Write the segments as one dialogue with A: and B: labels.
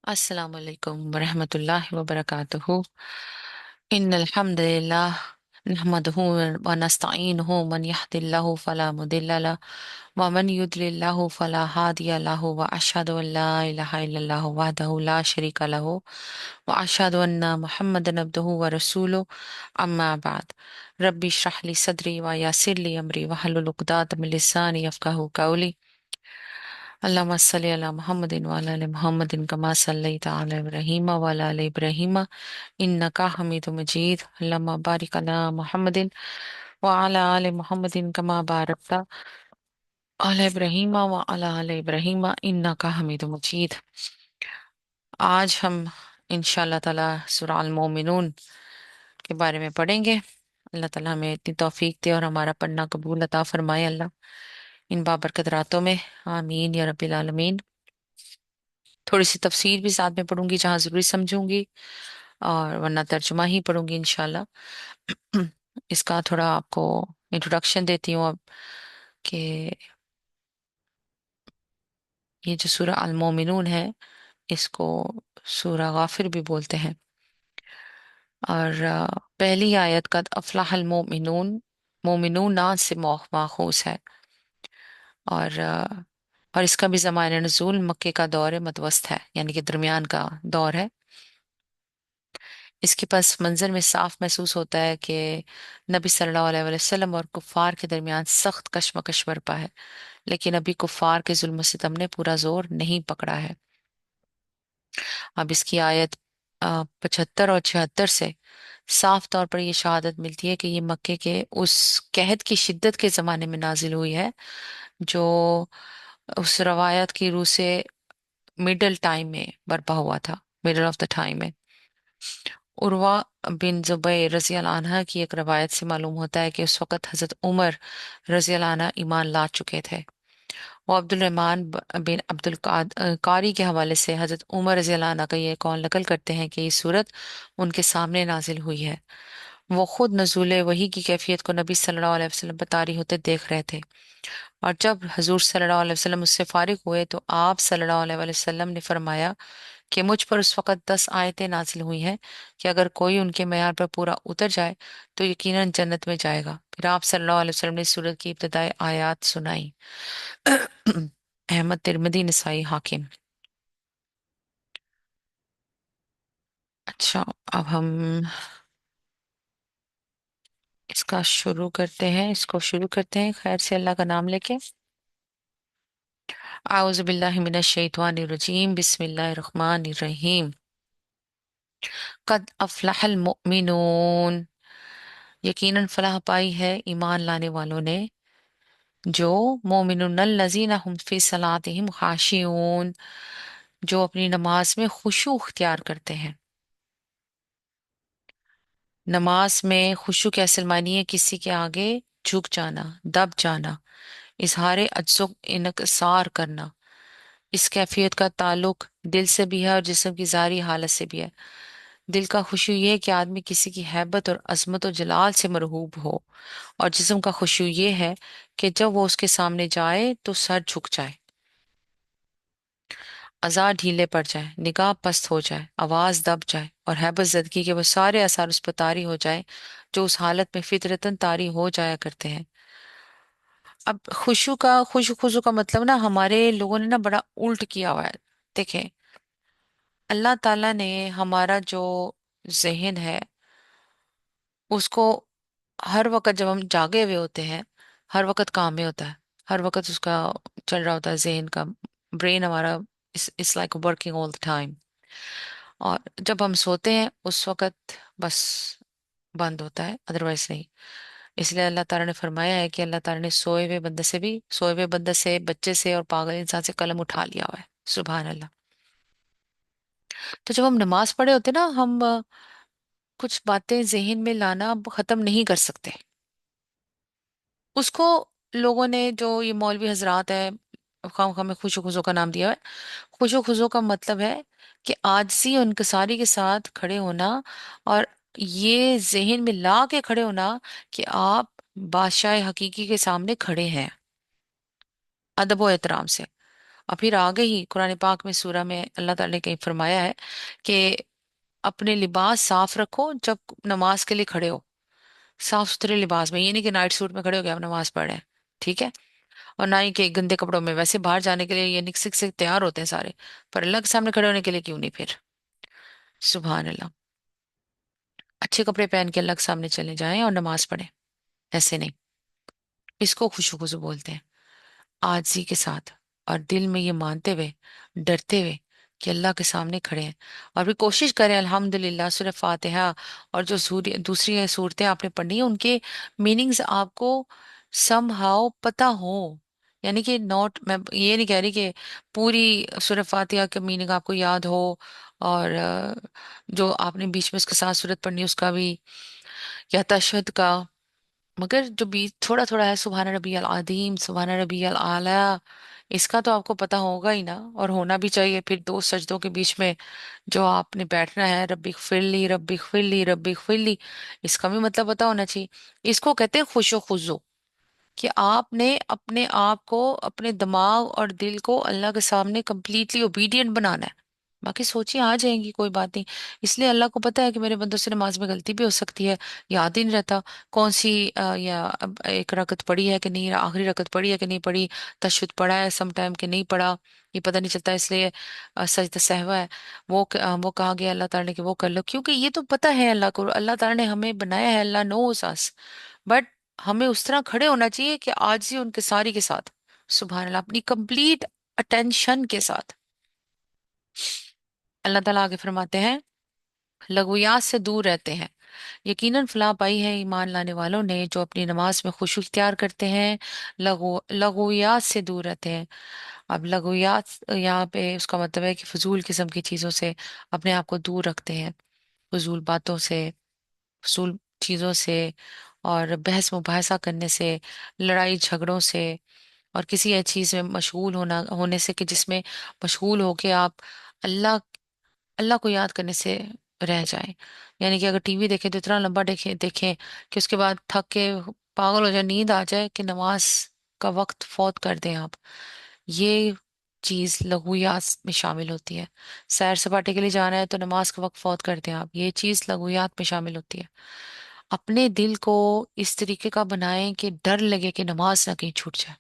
A: अस्सलाम वालेकुम वरहमतुल्लाहि वबरकातुहू। इन्नल हम्दुलिल्लाह नहमदुहु व नस्तईनुहु मन यहदिल्लाहु फला मुदिल्ल लह व मन युद्लिल्लाहु फला हादिय लहु व अशहदु अन ला इलाहा इल्लल्लाहु वहदहु ला शरीका लहु व अशहदु अन्ना मुहम्मदन अब्दुहु व रसूलुहु अम्मा बाद। रब्बी इश्रह ली सदरी व यस्सिर ली अमरी वहलुल उक़दतम मिन लिसानी यफ़क़हू क़ौली। अल्लाहुम्मा सल्लि अला मुहम्मदिन व अला आलि मुहम्मदिन कमा सल्लैता अला इब्राहीम व अला आलि इब्राहीम इन्नका हमीदुम मजीद। अल्लाहुम्मा बारिक अला मुहम्मदिन व अला आलि मुहम्मदिन कमा बारकता अला इब्राहीम व अला आलि इब्राहीम इन्नका हमीदुम मजीद। आज हम इंशाअल्लाह ताला सूरह अल मोमिनून के बारे में पढ़ेंगे। अल्लाह ताला हमें इतनी तौफीक दे और हमारा पढ़ना कबूल अता फरमाए अल्लाह, इन बाबरकत रातों में। आमीन या रब्बिल आलमीन। थोड़ी सी तफसीर भी साथ में पढ़ूंगी जहां जरूरी समझूंगी, और वरना तर्जुमा ही पढ़ूंगी इंशाल्लाह। इसका थोड़ा आपको इंट्रोडक्शन देती हूँ अब, कि ये जो सूरह अल मोमिनून है, इसको सूरह गाफिर भी बोलते हैं। और पहली आयत कद अफलाहल मोमिनून, मोमिनून नाम से माखूज है। और और इसका भी ज़माने नुज़ूल मक्के का दौर मतवस्त है, यानी कि दरमियान का दौर है। इसके पस मंजर में साफ महसूस होता है कि नबी सल्लल्लाहु अलैहि वसल्लम और कुफ़ार के दरमियान सख्त कशमकश बरपा है, लेकिन अभी कुफ़ार के जुल्म सितम ने पूरा जोर नहीं पकड़ा है। अब इसकी आयत 75 और 76 से साफ तौर पर यह शहादत मिलती है कि ये मक्के के उस कहत की शिद्दत के ज़माने में नाजिल हुई है, जो उस रवायत की रूह से मिडल टाइम में बरपा हुआ था, मिडल ऑफ द टाइम में। उर्वा बिन जुबैर रजी अल्लाह अन्हा की एक रवायत से मालूम होता है कि उस वक़्त हज़रत उमर रजी अल्लाह अन्हा ईमान ला चुके थे। वो अब्दुल रहमान बिन अब्दुल कारी के हवाले से हज़रत उमर रजी अल्लाह अन्हा का ये कौल नकल करते हैं कि ये सूरत उनके सामने नाजिल हुई है। वो खुद नज़ूल वही की कैफियत को नबी सल्लल्लाहु अलैहि वसल्लम पर तारी होते देख रहे थे, और जब हजूर सल्लल्लाहु अलैहि वसल्लम उससे फारिग हुए तो आप सल्लल्लाहु अलैहि वसल्लम ने फरमाया कि मुझ पर उस वक़्त 10 आयतें नाजिल हुई हैं कि अगर कोई उनके मेयार पर पूरा उतर जाए तो यकीनन जन्नत में जाएगा। फिर आप सल्लल्लाहु अलैहि वसल्लम ने इस सूरत की इब्तिदाई आयात सुनाई। अहमद, तिरमिजी, नसाई, हाकिम। अच्छा, अब हम इसको शुरू करते हैं खैर से, अल्लाह का नाम लेके। आउज़ु बिल्लाहि मिनश शैतानिर रजीम, बिस्मिल्लाहिर रहमानिर रहीम। कद अफलहल मुमिनून, यकीनन फलाह पाई है ईमान लाने वालों ने, जो मोमिनुन लजीना हुम फी सलातिहिम खाशिऊन, जो अपनी नमाज में खुशू अख्तियार करते हैं। नमाज में खुशू के असल मानी है किसी के आगे झुक जाना, दब जाना, इजहार अज्जो इनकसार करना। इस कैफियत का ताल्लुक दिल से भी है और जिस्म की ज़ाहिरी हालत से भी है। दिल का खुशू ये है कि आदमी किसी की हैबत और अजमत और जलाल से मरहूब हो, और जिस्म का खुशू ये है कि जब वो उसके सामने जाए तो सर झुक जाए, अज़ा ढीले पड़ जाए, निगाह पस्त हो जाए, आवाज दब जाए, और हैबत ज़दगी के वो सारे असर उस पर तारी हो जाए जो उस हालत में फितरतन तारी हो जाया करते हैं। अब खुशू का मतलब ना, हमारे लोगों ने ना बड़ा उल्ट किया हुआ है। देखें, अल्लाह ताला ने हमारा जो जहन है उसको हर वक्त जब हम जागे हुए होते हैं, हर वक्त काम में होता है, हर वक्त उसका चल रहा होता है जहन का। ब्रेन हमारा इस like working all the time. और जब हम सोते हैं उस वक्त बस बंद होता है, अदरवाइज नहीं। इसलिए अल्लाह ताला ने फरमाया है कि अल्लाह ताला ने सोए हुए बंदे से, बच्चे से और पागल इंसान से कलम उठा लिया हुआ है। सुभान अल्लाह। तो जब हम नमाज पढ़े होते ना, हम कुछ बातें जहन में लाना अब खत्म नहीं कर सकते। उसको लोगों ने, जो ये मौलवी हजरात है, खाम खाम में खुशो खुशो का नाम दिया है। खुशो खुशो का मतलब है कि आजिज़ी और इनकिसारी के साथ खड़े होना, और ये जहन में ला के खड़े होना कि आप बादशाह हकीकी के सामने खड़े हैं, अदब व एहतराम से। और फिर आगे ही कुरान पाक में सूरह में अल्लाह ताला ने कहीं फरमाया है कि अपने लिबास साफ रखो जब नमाज के लिए खड़े हो, साफ सुथरे लिबास में, ये नहीं कि नाइट सूट में खड़े हो गए आप नमाज पढ़ रहे हैं, ठीक है। और ना ही कि गंदे कपड़ों में, वैसे बाहर जाने के लिए ये निक सिक से तैयार होते हैं सारे, पर अल्लाह के सामने खड़े होने के लिए क्यों नहीं फिर। सुभान अल्लाह। अच्छे कपड़े पहन के अल्लाह के सामने चले जाएं और नमाज पढ़ें, ऐसे नहीं। इसको खुशू खुशू बोलते हैं, आजी के साथ, और दिल में ये मानते हुए, डरते हुए कि अल्लाह के सामने खड़े हैं। और भी कोशिश करें अल्हम्दुलिल्लाह सूरह फातिहा और जो दूसरी सूरतें आपने पढ़ी हैं उनके मीनिंग्स आपको सम हाउ पता हो। यानी कि नॉट, मैं ये नहीं कह रही कि पूरी सूरह फातिहा का मीनिंग आपको याद हो, और जो आपने बीच में उसके साथ सूरत पढ़नी उसका भी, या तशहद का, मगर जो बीच थोड़ा थोड़ा है, सुबहान रबी अल अजीम, सुबहान रबी अल आला, इसका तो आपको पता होगा ही ना, और होना भी चाहिए। फिर दो सजदों के बीच में जो आपने बैठना है, रब्बी ग़फिरली रब्बी ग़फिरली रब्बी ग़फिरली, इसका भी मतलब पता होना चाहिए। इसको कहते हैं खुशो खुजो, कि आपने अपने आप को, अपने दिमाग और दिल को अल्लाह के सामने कंप्लीटली ओबीडियंट बनाना है। बाकी सोचिए आ जाएंगी, कोई बात नहीं। इसलिए अल्लाह को पता है कि मेरे बंदों से नमाज में गलती भी हो सकती है, याद ही नहीं रहता कौन सी या अब एक रकत पड़ी है कि नहीं, आखिरी रकत पड़ी है कि नहीं पड़ी, तशहुद पढ़ा है सम टाइम कि नहीं पढ़ा, ये पता नहीं चलता। इसलिए सजदा सहवा है, वो कहा गया अल्लाह ताला ने कि वो कर लो, क्योंकि ये तो पता है अल्लाह को, अल्लाह ताला ने हमें बनाया है, अल्लाह नोस अस। बट हमें उस तरह खड़े होना चाहिए कि आज ही उनके सारी के साथ, सुबह अल्लाह, अपनी कंप्लीट अटेंशन के साथ। अल्लाह ताला आगे फरमाते हैं, लग़वियात से दूर रहते हैं, यकीनन फलाह पाई है ईमान लाने वालों ने जो अपनी नमाज में खुशू इख्तियार करते हैं, लग़वियात से दूर रहते हैं। अब लग़वियात यहाँ पे उसका मतलब है कि फजूल किस्म की चीज़ों से अपने आप को दूर रखते हैं, फजूल बातों से, फजूल चीज़ों से, और बहस मुबाहसा करने से, लड़ाई झगड़ों से, और किसी ऐसी चीज़ में मशगूल होने से कि जिसमें मशगूल होके आप अल्लाह अल्लाह को याद करने से रह जाएं। यानी कि अगर टीवी देखें तो इतना लंबा देखें देखें कि उसके बाद थक के पागल हो जाए, नींद आ जाए, कि नमाज का वक्त फौत कर दें आप। ये चीज लघुयात में शामिल होती है। सैर सपाटे के लिए जाना है तो नमाज का वक्त फौत कर दें आप, ये चीज लघुयात में शामिल होती है। अपने दिल को इस तरीके का बनाएं कि डर लगे कि नमाज ना कहीं छूट जाए।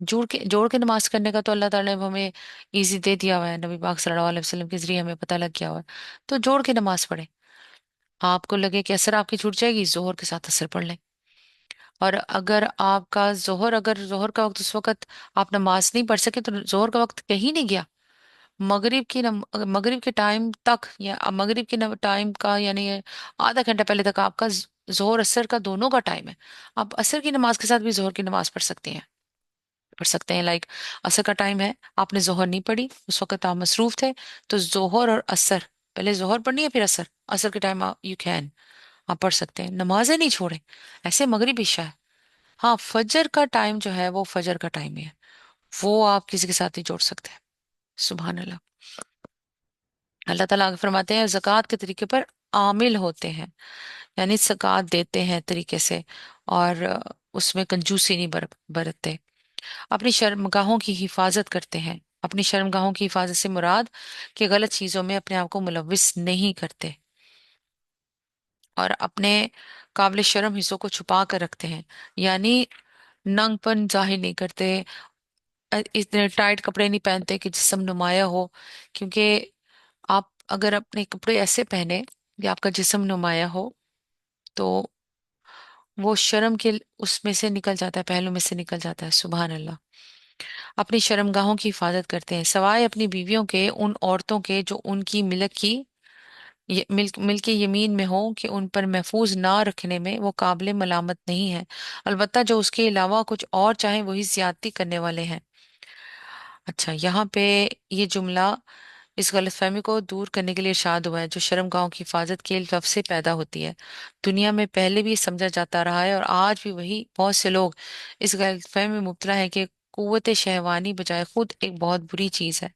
A: जोड़ के नमाज करने का तो अल्लाह ताला ने हमें इजी दे दिया हुआ है, नबी पाक सल्लल्लाहु अलैहि वसल्लम के जरिए हमें पता लग गया हुआ है। तो जोड़ के नमाज पढ़े। आपको लगे कि असर आपकी छूट जाएगी, जोहर के साथ असर पढ़ लें। और अगर आपका जोहर, अगर जोहर का वक्त उस वक्त आप नमाज नहीं पढ़ सके, तो जोहर का वक्त कहीं नहीं गया। मगरिब के टाइम तक, या मगरिब के टाइम का, यानी ये आधा घंटा पहले तक आपका जोहर असर का दोनों का टाइम है। आप असर की नमाज के साथ भी जोहर की नमाज पढ़ सकते हैं। लाइक असर का टाइम है, आपने जोहर नहीं पढ़ी, उस वक्त आप मसरूफ थे, तो जोहर और असर, पहले जोहर पढ़नी है फिर असर, असर के टाइम यू कैन, आप पढ़ सकते हैं, नमाजें नहीं छोड़े। ऐसे मगरिब इशा है। हाँ, फजर का टाइम जो है वो फजर का टाइम ही है, वो आप किसी के साथ नहीं जोड़ सकते। सुबहान अल्लाह। अल्लाह ताला आगे फरमाते हैं, ज़कात के तरीके पर आमिल होते हैं, यानी ज़कात देते हैं तरीके से, और उसमें कंजूसी नहीं बरतते। अपनी शर्मगाहों की हिफाजत करते हैं। अपनी शर्मगाहों की हिफाजत से मुराद कि गलत चीजों में अपने आप को मुलविस नहीं करते, और अपने काबिल शर्म हिस्सों को छुपा कर रखते हैं। यानी नंगपन जाहिर नहीं करते, इतने टाइट कपड़े नहीं पहनते कि जिस्म नुमाया हो, क्योंकि आप अगर अपने कपड़े ऐसे पहने कि आपका जिस्म नुमाया हो, तो वो शर्म के उसमें से निकल जाता है, पहलू में से निकल जाता है। सुबहान अल्लाह। अपनी शर्मगाहों की हिफाजत करते हैं, सवाए अपनी बीवियों के, उन औरतों के जो उनकी मिल्क की मिल्क यमीन में हो कि उन पर महफूज ना रखने में वो काबिल मलामत नहीं है। अलबत्ता जो उसके अलावा कुछ और चाहे वही ज्यादती करने वाले हैं। अच्छा, यहाँ पे ये जुमला इस गलतफहमी को दूर करने के लिए इरशाद हुआ है जो शर्मगाहों की हिफाजत के लफ्ज से पैदा होती है। दुनिया में पहले भी समझा जाता रहा है, और आज भी वही बहुत से लोग इस गलतफहमी में मुब्तला है कि कुव्वत शहवानी बजाय खुद एक बहुत बुरी चीज है,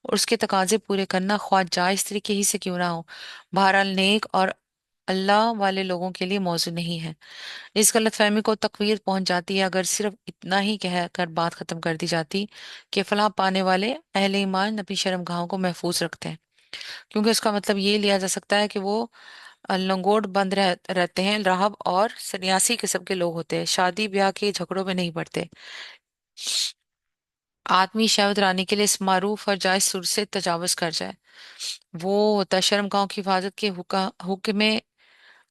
A: और उसके तकाजे पूरे करना ख्वाह जायज तरीके ही से क्यों ना हो, बहरहाल नेक और अल्लाह वाले लोगों के लिए मौजू नहीं है। इस गलत फहमी को तकवीर पहुंच जाती है अगर सिर्फ इतना ही कह कर बात खत्म कर दी जाती कि फलाह पाने वाले अहले ईमान अपनी शर्मगाहों को महफूज रखते हैं, क्योंकि इसका मतलब ये लिया जा सकता है कि वो लंगोट बंद रहते हैं, राहब और सन्यासी किस्म के लोग होते हैं, शादी ब्याह के झगड़ों में नहीं पड़ते। आदमी शहवत रानी के लिए इस मारूफ और जायज सुर से तजावज कर जाए, वो होता है शर्मगाहों की हिफाजत के हुक्म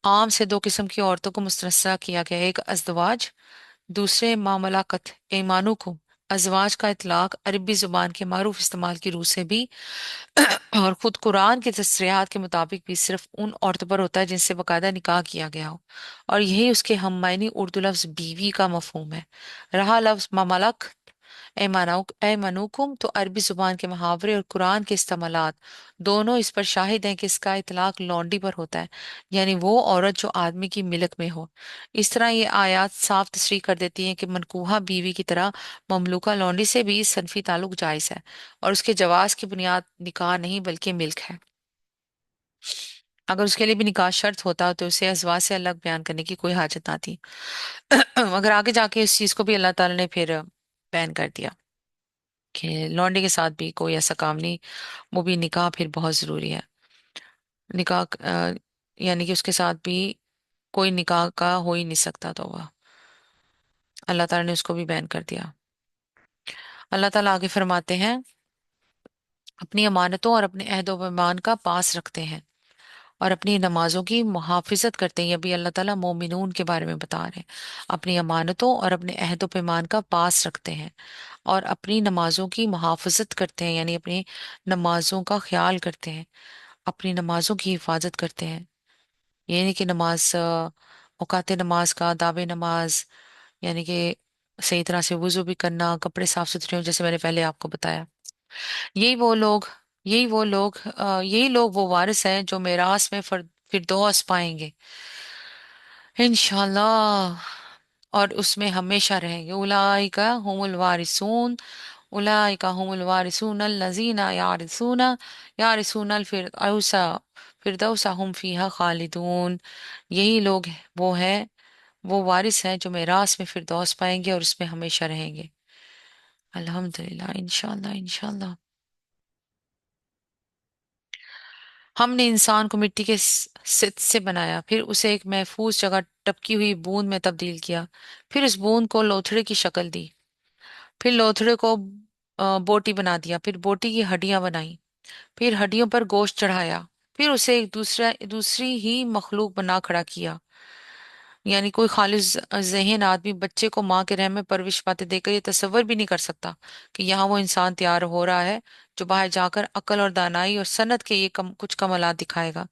A: आम से दो किस्म की औरतों को मुस्तस्ना किया गया है, एक अजदवाज, दूसरे मामलाकत ईमानुकुम। अजवाज का इतलाक अरबी जुबान के मारूफ इस्तेमाल की रूह से भी और खुद कुरान के तसरीहात के मुताबिक भी सिर्फ उन औरतों पर होता है जिनसे बाकायदा निकाह किया गया हो, और यही उसके हममायनी उर्दू लफ्ज बीवी का मफहूम है। रहा लफ्ज मामलक ऐमानुकुम तो अरबी जुबान के मुहावरे और कुरान के इस्तेमालात दोनों इस पर शाहिद हैं कि इसका इतलाक लौंडी पर होता है, यानी वो औरत जो आदमी की मिलक में हो। इस तरह ये आयत साफ तस्रीह कर देती हैं कि मनकूहा बीवी की तरह ममलूका लौंडी से भी सनफी ताल्लुक जायज है, और उसके जवाज की बुनियाद निकाह नहीं बल्कि मिल्क है। अगर उसके लिए भी निकाह शर्त होता तो उसे अजवाज से अलग बयान करने की कोई हाजत ना थी। मगर आगे जाके इस चीज को भी अल्लाह ताला ने फिर बैन कर दिया कि लौंडे के साथ भी कोई ऐसा काम नहीं, वो भी निकाह फिर बहुत जरूरी है। निकाह यानी कि उसके साथ भी कोई निकाह का हो ही नहीं सकता, तो वह अल्लाह ताला ने उसको भी बैन कर दिया। अल्लाह ताला आगे फरमाते हैं, अपनी अमानतों और अपने अहद व पैमान का पास रखते हैं और अपनी नमाजों की मुहाफिजत करते हैं। ये भी अल्लाह ताला मोमिनून के बारे में बता रहे हैं। अपनी अमानतों और अपने अहद व पैमान का पास रखते हैं और अपनी नमाजों की मुहाफिजत करते हैं, यानी अपनी नमाजों का ख्याल करते हैं, अपनी नमाजों की हिफाजत करते हैं। ये नहीं कि नमाज औकात नमाज का दावे नमाज, यानी कि सही तरह से वुजू भी करना, कपड़े साफ सुथरे हो, जैसे मैंने पहले आपको बताया। यही वो लोग यही लोग वो वारिस हैं जो मेरास में फिरदौस पाएंगे इंशाल्लाह, और उसमें हमेशा रहेंगे। उलाइका हुमुल वारिसून, उलाइका हुमुल वारिसून अल्लज़ीना यारिसूनल फिरदौसा हुम फीहा खालिदून। यही लोग वो हैं, वो वारिस हैं जो मेरास में फिरदौस पाएंगे और उसमें हमेशा रहेंगे। अल्हम्दुलिल्लाह, इंशाल्लाह इंशाल्लाह। हमने इंसान को मिट्टी के सित से बनाया, फिर उसे एक महफूज जगह टपकी हुई बूंद में तब्दील किया, फिर उस बूंद को लोथड़े की शक्ल दी, फिर लोथड़े को बोटी बना दिया, फिर बोटी की हड्डियां बनाई, फिर हड्डियों पर गोश्त चढ़ाया, फिर उसे एक दूसरी ही मखलूक बना खड़ा किया। यानी कोई खालिज ज़हन आदमी बच्चे को माँ के रहम में परवरिश पाते देखकर ये तसव्वुर भी नहीं कर सकता कि यहाँ वो इंसान तैयार हो रहा है जो बाहर जाकर अक्ल और दानाई और सनत के ये कुछ कमालात दिखाएगा,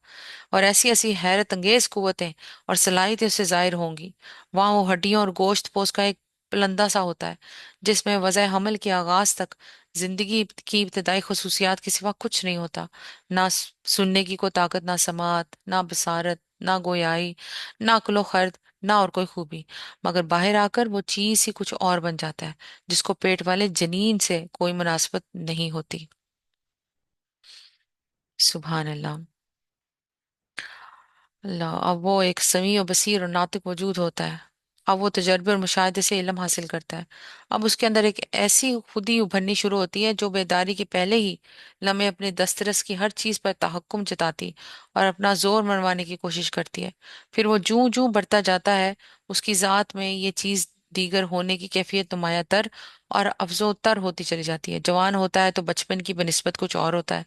A: और ऐसी ऐसी हैरत अंगेज कुव्वतें और सलाहियतें उससे जाहिर होंगी। वहां वो हड्डियों और गोश्त पोस का एक पलंदा सा होता है जिसमें वज़ह हमल के आगाज तक जिंदगी की इब्तदाई खसूसियात के सिवा कुछ नहीं होता। ना सुनने की कोई ताकत, ना समात, ना बसारत, ना गोयाई, ना अक्लो खर्द, ना और कोई खूबी, मगर बाहर आकर वो चीज ही कुछ और बन जाता है जिसको पेट वाले जनीन से कोई मुनासबत नहीं होती। सुभान अल्लाह। अल्लाह, अब वो एक समी और बसीर और नातिक वजूद होता है। अब वो तजर्बे और मुशाहिदे से इल्म हासिल करता है। अब उसके अंदर एक ऐसी खुदी उभरनी शुरू होती है जो बेदारी के पहले ही लम्हे अपने दस्तरस की हर चीज पर तहक्कुम जताती और अपना जोर मनवाने की कोशिश करती है। फिर वो जूं जूं बढ़ता जाता है, उसकी जात में ये चीज दीगर होने की कैफियत नुमाया तर और अफजोतर होती चली जाती है। जवान होता है तो बचपन की बनिस्बत कुछ और होता है,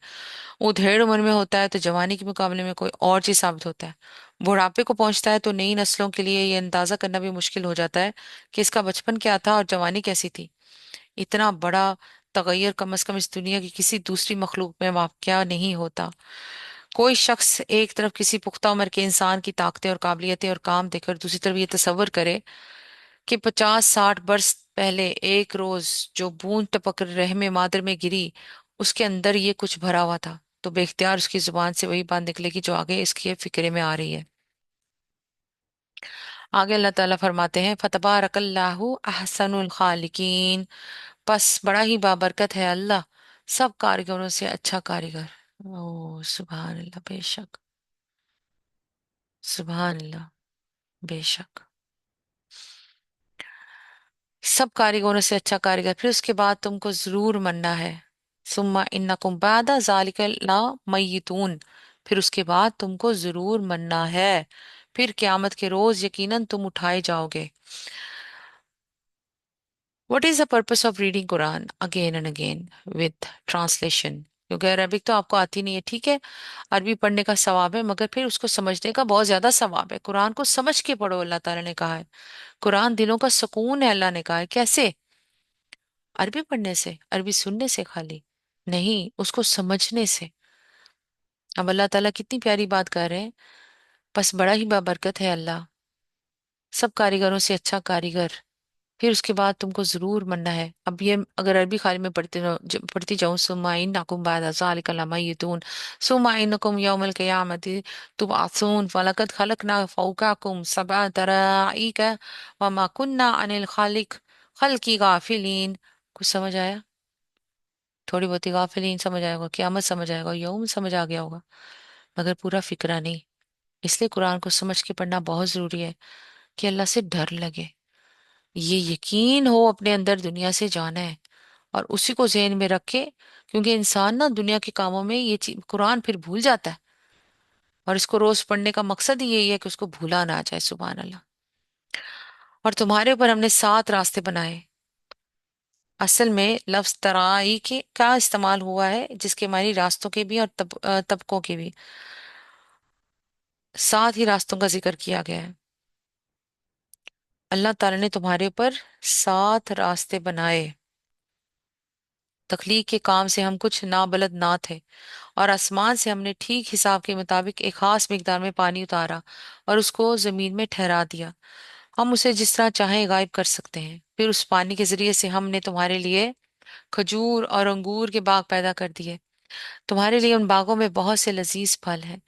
A: उधेड़ उम्र में होता है तो जवानी के मुकाबले में कोई और चीज साबित होता है, बुढ़ापे को पहुंचता है तो नई नस्लों के लिए ये अंदाजा करना भी मुश्किल हो जाता है कि इसका बचपन क्या था और जवानी कैसी थी। इतना बड़ा तगैयर कम अज कम इस दुनिया की किसी दूसरी मखलूक में वाक़या नहीं होता। कोई शख्स एक तरफ किसी पुख्ता उम्र के इंसान की ताकतें और काबिलियतें और काम देखकर दूसरी तरफ ये तस्वर करे कि 50-60 बरस पहले एक रोज जो बूंद टपक रहमे मादर में गिरी, उसके अंदर ये कुछ भरा हुआ था, तो बेख्तियार उसकी जुबान से वही बात निकलेगी जो आगे इसके फिक्रे में आ रही है। आगे अल्लाह ताला फरमाते हैं, फतबारकल्लाहु अहसनुल खालिकीन, बस बड़ा ही बाबरकत है अल्लाह सब कारीगरों से अच्छा कारीगर। ओ सुभान अल्लाह, बेशक। सुभान अल्लाह। बेशक। सब कारीगरों से अच्छा कारीगर, फिर उसके बाद तुमको जरूर मरना है। सुम्मा इन्नकुम बादा जालिका ला मय्यितून, फिर उसके बाद तुमको जरूर मरना है, फिर क्यामत के रोज यकीनन तुम उठाए जाओगे। What is the purpose of reading Quran again and again with translation? क्योंकि अरबिक तो आपको आती नहीं है, ठीक है, अरबी पढ़ने का सवाब है, मगर फिर उसको समझने का बहुत ज्यादा सवाब है। कुरान को समझ के पढ़ो, अल्लाह ताला ने कहा है। कुरान दिलों का सुकून है, अल्लाह ने कहा है। कैसे? अरबी पढ़ने से, अरबी सुनने से खाली नहीं, उसको समझने से। अब अल्लाह ताला कितनी प्यारी बात कर रहे हैं। बस बड़ा ही बाबरकत है अल्लाह, सब कारीगरों से अच्छा कारीगर। फिर उसके बाद तुमको जरूर मरना है। अब ये अगर अरबी खाली में पढ़ती जाऊं, सुमाइन नाकुम बाद ज़ालिकल्लामायतून सुमाइनकुम यौमल क़यामती तुबअसून फलकद खलकना फौकाकुम सबअ तराइक वमा कुन्ना अनिल खल्की गाफिलीन। कुछ समझ आया? थोड़ी बहुत ही गाफिलीन समझ आया होगा, क्यामत समझ आएगा, यौम समझ आ गया होगा, मगर पूरा फिक्रा नहीं। इसलिए कुरान को समझ के पढ़ना बहुत जरूरी है, कि अल्लाह से डर लगे, ये यकीन हो अपने अंदर दुनिया से जाना है, और उसी को ज़हन में रखे। क्योंकि इंसान ना दुनिया के कामों में ये चीज कुरान फिर भूल जाता है, और इसको रोज पढ़ने का मकसद ही यही है कि उसको भूला ना जाए। सुभान अल्लाह। और तुम्हारे ऊपर हमने 7 रास्ते बनाए। असल में लफ्ज तराई के का इस्तेमाल हुआ है, जिसके मानी रास्तों के भी और तबकों के भी। 7 ही रास्तों का जिक्र किया गया है। अल्लाह ताला ने तुम्हारे ऊपर 7 रास्ते बनाए। तखलीक के काम से हम कुछ नाबलद ना थे, और आसमान से हमने ठीक हिसाब के मुताबिक एक खास मिकदार में पानी उतारा और उसको जमीन में ठहरा दिया। हम उसे जिस तरह चाहें गायब कर सकते हैं। फिर उस पानी के जरिए से हमने तुम्हारे लिए खजूर और अंगूर के बाग पैदा कर दिए। तुम्हारे लिए उन बागों में बहुत से लजीज फल हैं,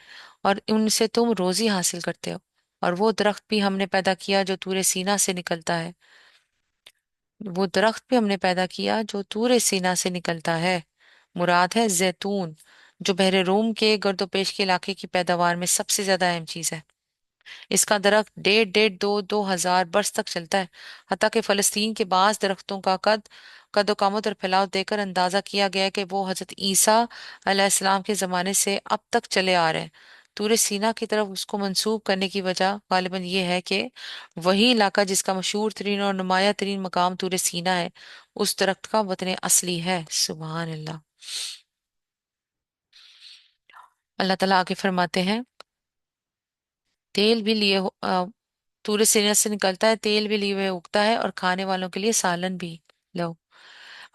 A: और उनसे तुम रोजी हासिल करते हो। और वो दरख्त भी हमने पैदा किया जो तूरे सीना से निकलता है। वो दरख्त भी हमने पैदा किया जो तूरे सीना से निकलता है। मुराद है जैतून, जो बहरे रूम के गर्दोपेश के इलाके की पैदावार में सबसे ज्यादा अहम चीज है। इसका दरख्त 1.5-2 हजार बरस तक चलता है। हत्ता कि फलस्तीन के बास दरख्तों का कदो कामत और फैलाव देकर अंदाजा किया गया है कि वो हजरत ईसा अलैहिस्सलाम के जमाने से अब तक चले आ रहे हैं। तूरे सीना की तरफ उसको मंसूब करने की वजह गालिबन ये है कि वही इलाका जिसका मशहूर तरीन और नुमाया तरीन मकाम तूरे सीना है, उस दरख्त का वतन असली है। सुबहान अल्लाह। अल्लाह ताला आगे फरमाते हैं, तेल भी लिए तूरे सीने से निकलता है, तेल भी लिए हुए उगता है, और खाने वालों के लिए सालन भी। लो,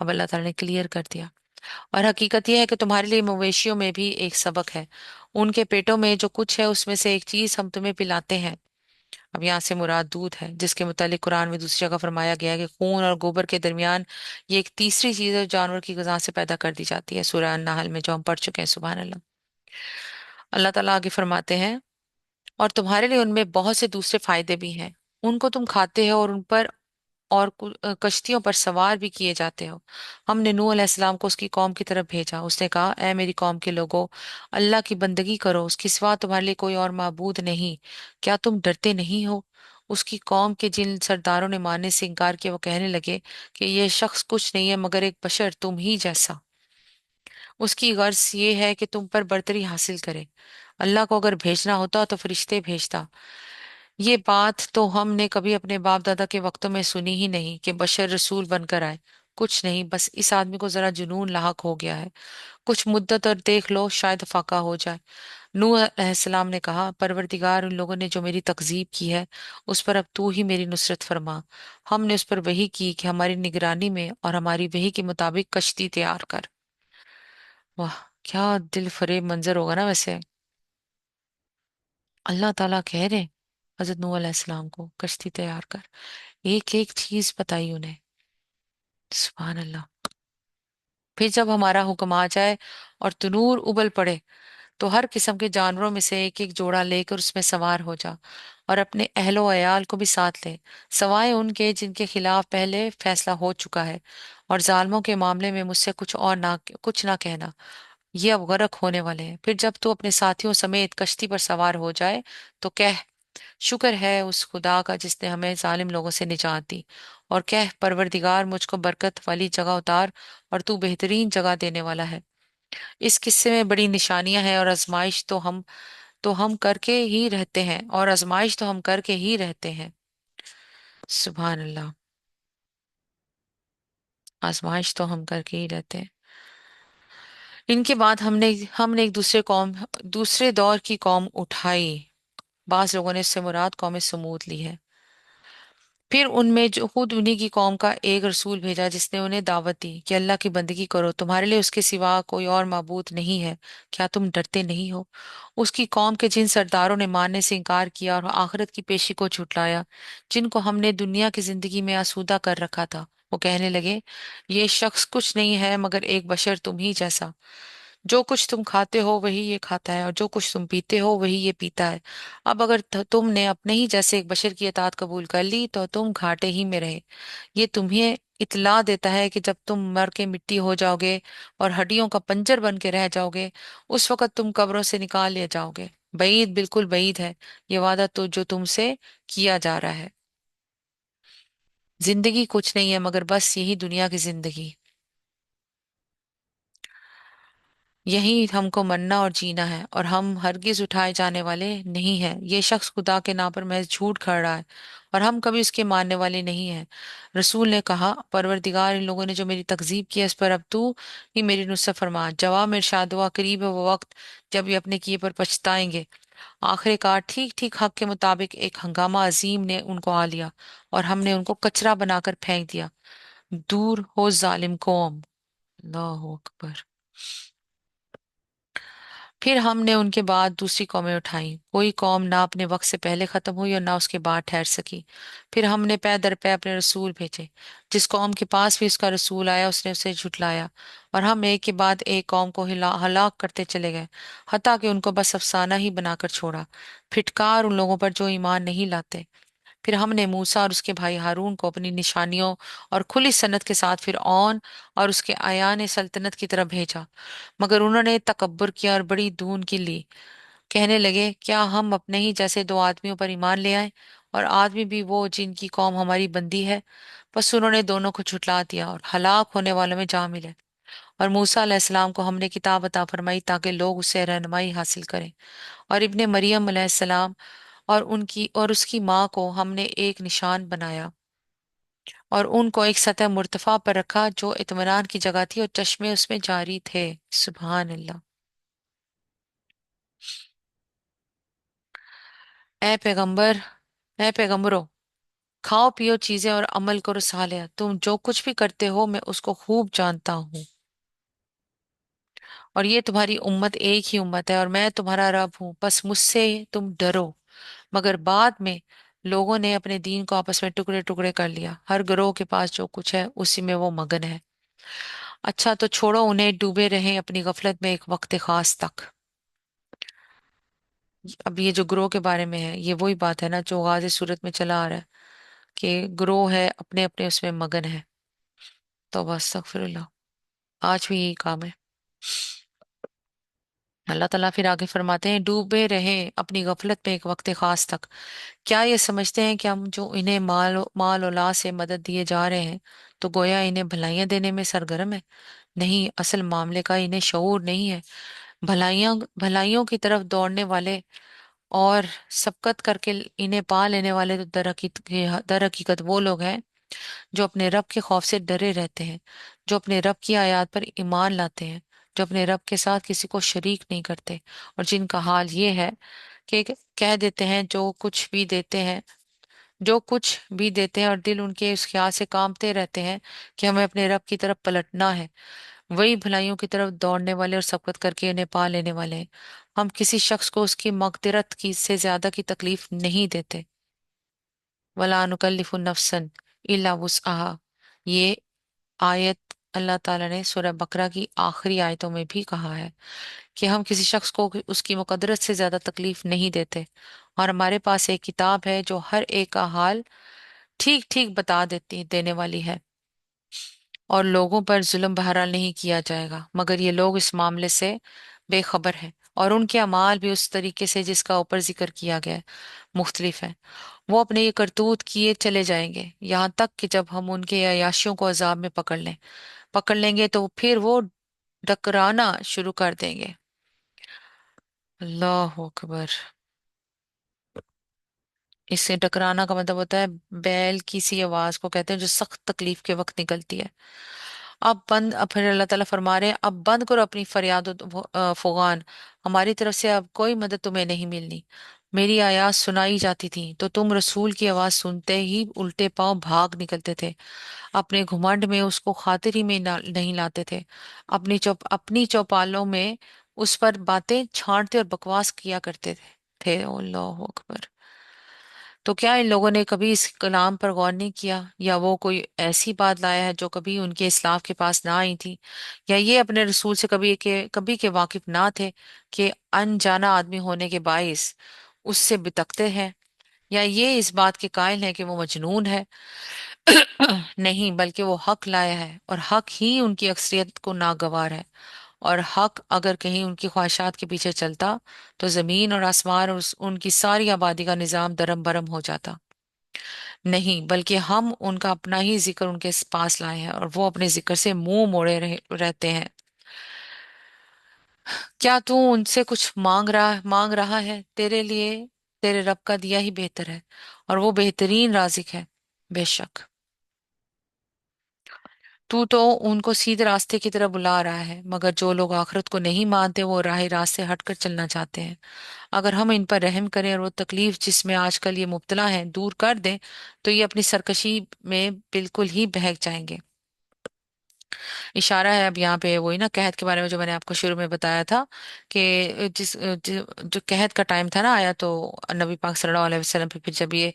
A: अब अल्लाह ताला ने क्लियर कर दिया। और हकीकत यह है कि तुम्हारे लिए मवेशियों में भी एक सबक है। उनके पेटों में जो कुछ है उसमें से एक चीज हम तुम्हें पिलाते हैं। अब यहाँ से मुराद दूध है, जिसके मुतालिक कुरान में दूसरी जगह फरमाया गया है कि खून और गोबर के दरमियान ये एक तीसरी चीज है जो जानवर की ग़िज़ा से पैदा कर दी जाती है, सूरह अन-नहल में, जो हम पढ़ चुके हैं। सुबहान अल्लाह। अल्लाह ताला आगे फरमाते हैं, और तुम्हारे लिए उनमें बहुत से दूसरे फायदे भी हैं। उनको तुम खाते हो और उन पर और कश्तियों पर सवार भी किए जाते हो। हमने नूह अलैहिस्सलाम को उसकी कौम की तरफ भेजा। उसने कहा, ऐ मेरी कौम के लोगों, अल्लाह की बंदगी करो, उसके सिवा तुम्हारे लिए कोई और माबूद नहीं। क्या तुम डरते नहीं हो? उसकी कौम के जिन सरदारों ने मानने से इनकार किया, वो कहने लगे कि यह शख्स कुछ नहीं है मगर एक बशर तुम ही जैसा। उसकी गर्ज ये है कि तुम पर बरतरी हासिल करे। अल्लाह को अगर भेजना होता तो फरिश्ते भेजता। ये बात तो हमने कभी अपने बाप दादा के वक्तों में सुनी ही नहीं कि बशर रसूल बनकर आए। कुछ नहीं, बस इस आदमी को जरा जुनून लाहक हो गया है। कुछ मुद्दत और देख लो, शायद फाका हो जाए। नूह अलैहिस्सलाम ने कहा, परवरदिगार, उन लोगों ने जो मेरी तकजीब की है उस पर अब तू ही मेरी नुसरत फरमा। हमने उस पर वही की कि हमारी निगरानी में और हमारी वही के मुताबिक कश्ती तैयार कर। वाह, क्या दिल फरेब मंजर होगा ना वैसे। अल्लाह ताला कह रहे हजरत नूह अलैहिस्सलाम को कश्ती तैयार कर, एक एक चीज बताई उन्हें। सुभान अल्लाह। फिर जब हमारा हुक्म आ जाए और तनूर उबल पड़े, तो हर किस्म के जानवरों में से एक एक जोड़ा लेकर उसमें सवार हो जा, और अपने अहलो अयाल को भी साथ ले, सवाए उनके जिनके खिलाफ पहले फैसला हो चुका है। और जालमों के मामले में मुझसे कुछ और ना कुछ ना कहना। ये अब गर्क होने वाले हैं। फिर जब तू अपने साथियों समेत कश्ती पर सवार हो जाए तो कह, शुक्र है उस खुदा का जिसने हमें जालिम लोगों से निजात दी। और कह, परवरदिगार मुझको बरकत वाली जगह उतार, और तू बेहतरीन जगह देने वाला है। इस किस्से में बड़ी निशानियां हैं, और आजमाइश तो हम करके ही रहते हैं, और आजमाइश तो हम करके ही रहते हैं। सुभान अल्लाह। आजमाइश तो हम करके ही रहते हैं। इनके बाद हमने हमने एक दूसरे दौर की कौम उठाई। बास लोगों ने इससे मुराद कौम समूद ली है। फिर उनमें जो खुद उन्हीं की कौम का एक रसूल भेजा जिसने उन्हें दावत दी कि अल्लाह की बंदगी करो, तुम्हारे लिए उसके सिवा कोई और माबूद नहीं है, क्या तुम डरते नहीं हो? उसकी कौम के जिन सरदारों ने मानने से इनकार किया और आखिरत की पेशी को झुटलाया, जिनको हमने दुनिया की जिंदगी में आसूदा कर रखा था, वो कहने लगे, ये शख्स कुछ नहीं है मगर एक बशर तुम ही जैसा। जो कुछ तुम खाते हो वही ये खाता है, और जो कुछ तुम पीते हो वही ये पीता है। अब अगर तुमने अपने ही जैसे एक बशर की अतात कबूल कर ली तो तुम घाटे ही में रहे। ये तुम्हें इतला देता है कि जब तुम मर के मिट्टी हो जाओगे और हड्डियों का पंजर बन के रह जाओगे, उस वक्त तुम कब्रों से निकाल लिए जाओगे। बईद, बिल्कुल बईद है ये वादा तो जो तुमसे किया जा रहा है। जिंदगी कुछ नहीं है मगर बस यही दुनिया की जिंदगी। यही हमको मरना और जीना है, और हम हरगिज उठाए जाने वाले नहीं हैं। ये शख्स खुदा के नाम पर महज झूठ खा रहा है, और हम कभी उसके मानने वाले नहीं हैं। रसूल ने कहा, परवरदिगार, इन लोगों ने जो मेरी तकजीब की है, इस पर अब तू ही मेरी नुसरत फरमा। जवाब में इरशाद हुआ, करीब है वो वक्त जब ये अपने किए पर पछताएंगे। आखिरकार ठीक ठीक हक के मुताबिक एक हंगामा अजीम ने उनको आ लिया, और हमने उनको कचरा बनाकर फेंक दिया। दूर हो जालिम कौम। अल्लाह अकबर। फिर हमने उनके बाद दूसरी कौमें उठाई। कोई कौम ना अपने वक्त से पहले खत्म हुई और ना उसके बाद ठहर सकी। फिर हमने पै दर पै अपने रसूल भेजे। जिस कौम के पास भी उसका रसूल आया उसने उसे झुटलाया, और हम एक के बाद एक कौम को हलाक करते चले गए, हत्ता कि उनको बस अफसाना ही बनाकर छोड़ा। फिटकार उन लोगों पर जो ईमान नहीं लाते। फिर हमने मूसा और उसके भाई हारून को अपनी निशानियों और खुली सनत के साथ फिर औन और उसके आयान सल्तनत की तरफ भेजा, मगर उन्होंने तकब्बुर किया और बड़ी दून की ली। कहने लगे, क्या हम अपने ही जैसे दो आदमियों पर ईमान ले आए, और आदमी भी वो जिनकी कौम हमारी बंदी है? बस उन्होंने दोनों को झुटला दिया और हलाक होने वालों में जा मिले। और मूसा अलैहिस्सलाम को हमने किताब अता फरमाई ताकि लोग उससे रहनुमाई हासिल करें। और इब्ने मरियम अलैहिस्सलाम और उसकी माँ को हमने एक निशान बनाया, और उनको एक सतह मुर्तफा पर रखा जो इत्मीनान की जगह थी, और चश्मे उसमें जारी थे। सुभान अल्लाह। ए पैगंबर ए पैगंबरो, खाओ पियो चीजें और अमल करो सालेह। तुम जो कुछ भी करते हो मैं उसको खूब जानता हूँ। और ये तुम्हारी उम्मत एक ही उम्मत है, और मैं तुम्हारा रब हूँ, बस मुझसे तुम डरो। मगर बाद में लोगों ने अपने दीन को आपस में टुकड़े टुकड़े कर लिया। हर गिरोह के पास जो कुछ है उसी में वो मगन है। अच्छा, तो छोड़ो उन्हें, डूबे रहें अपनी गफलत में एक वक्त खास तक। अब ये जो ग्रोह के बारे में है, ये वही बात है ना जो गाज़ी सूरत में चला आ रहा है, कि ग्रोह है अपने अपने उसमें मगन है। तो बस अस्तगफिरुल्लाह। आज भी यही काम है। अल्लाह ताला फिर आगे फरमाते हैं, डूबे रहें अपनी गफलत में एक वक्त खास तक। क्या ये समझते हैं कि हम जो इन्हें माल औलाद से मदद दिए जा रहे हैं तो गोया इन्हें भलाइयां देने में सरगर्म है? नहीं, असल मामले का इन्हें शऊर नहीं है। भलाइयां भलाइयों की तरफ दौड़ने वाले और सबकत करके इन्हें पा लेने वाले तो दर हकीकत वो लोग हैं जो अपने रब के खौफ से डरे रहते हैं, जो अपने रब की आयत पर ईमान लाते हैं, जो अपने रब के साथ किसी को शरीक नहीं करते, और जिनका हाल ये है कि कह देते हैं जो कुछ भी देते हैं और दिल उनके इस ख्याल से कांपते रहते हैं कि हमें अपने रब की तरफ पलटना है। वही भलाइयों की तरफ दौड़ने वाले और सबकत करके उन्हें पा लेने वाले हैं। हम किसी शख्स को उसकी मगफिरत की से ज्यादा की तकलीफ नहीं देते। वला नुकल्लिफु नफ्सन इल्ला वुसअहा। ये आयत अल्लाह ताला ने सूरह बकरा की आखिरी आयतों में भी कहा है कि हम किसी शख्स को उसकी मुकदरत से ज्यादा तकलीफ नहीं देते, और हमारे पास एक किताब है जो हर एक का हाल ठीक ठीक बता देने वाली है। और लोगों पर जुल्म बहरहाल नहीं किया जाएगा, मगर ये लोग इस मामले से बेखबर हैं, और उनके अमाल भी उस तरीके से जिसका ऊपर जिक्र किया गया है मुख्तलिफ है। वो अपने ये करतूत किए चले जाएंगे यहाँ तक कि जब हम उनके अयाशियों को अजाब में पकड़ लेंगे तो फिर वो डकराना शुरू कर देंगे। अल्लाह अकबर। इससे टकराना का मतलब होता है बैल की सी आवाज को कहते हैं जो सख्त तकलीफ के वक्त निकलती है। अब फिर अल्लाह ताला फरमा रहे हैं, अब बंद करो अपनी फरियाद और फुगान, हमारी तरफ से अब कोई मदद तुम्हें नहीं मिलनी। मेरी आयात सुनाई जाती थी तो तुम रसूल की आवाज सुनते ही उल्टे पांव भाग निकलते थे, अपने घुमंड में उसको खातिर ही में नहीं लाते थे, अपनी चौपालों में उस पर बातें छांटते और बकवास किया करते थे। अल्लाह अकबर। तो क्या इन लोगों ने कभी इस कलाम पर गौर नहीं किया, या वो कोई ऐसी बात लाया है जो कभी उनके इस्लाफ के पास ना आई थी, या ये अपने रसूल से कभी के वाकिफ ना थे कि अनजाना आदमी होने के बाइस उससे बितकते हैं, या ये इस बात के कायल हैं कि वो मजनून है। नहीं, बल्कि वो हक लाया है और हक ही उनकी अक्सरियत को नागवार है। और हक अगर कहीं उनकी ख्वाहिशात के पीछे चलता तो जमीन और आसमान और उनकी सारी आबादी का निजाम दरम बरम हो जाता। नहीं, बल्कि हम उनका अपना ही जिक्र उनके पास लाए हैं और वो अपने जिक्र से मुंह रहते हैं। क्या तू उनसे कुछ मांग रहा है? तेरे लिए तेरे रब का दिया ही बेहतर है, और वो बेहतरीन राजिक है। बेशक तू तो उनको सीधे रास्ते की तरफ बुला रहा है, मगर जो लोग आखिरत को नहीं मानते वो राह रास्त से हटकर चलना चाहते हैं। अगर हम इन पर रहम करें और वो तकलीफ जिसमें आजकल ये मुब्तला हैं दूर कर दें तो ये अपनी सरकशी में बिल्कुल ही बहक जाएंगे। इशारा है अब यहाँ पे वही ना कहत के बारे में जो मैंने आपको शुरू में बताया था कि जो कहत का टाइम था ना आया, तो नबी पाक सल्लल्लाहु अलैहि वसल्लम पे फिर जब ये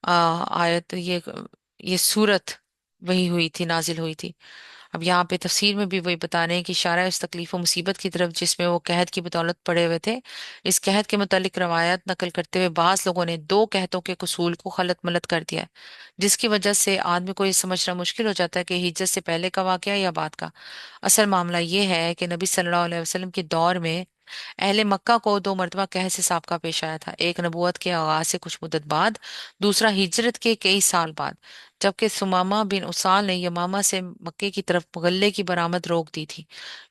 A: आयत ये सूरत वही हुई थी, नाजिल हुई थी। अब यहाँ पे तफसीर में भी वही बता रहे हैं कि इशारा है उस तकलीफ और मुसीबत की तरफ जिसमें वो कहत की बदौलत पड़े हुए थे। इस कहत के मुतालिक रवायत नकल करते हुए बाज लोगों ने दो कहतों के कसूल को खलत मलत कर दिया है, जिसकी वजह से आदमी को ये समझना मुश्किल हो जाता है कि हिजरत से पहले का वाकया या बाद का। असल मामला ये है कि नबी सल्लल्लाहु अलैहि वसल्लम के दौर में अहले मक्का को दो मरतबा कहर से साबका पेश आया था, एक नबूवत के आगाज से कुछ मुद्दत बाद, दूसरा हिजरत के कई साल बाद, जबकि सुमामा बिन उसाल ने यमामा से मक्के की तरफ गल्ले की बरामद रोक दी थी।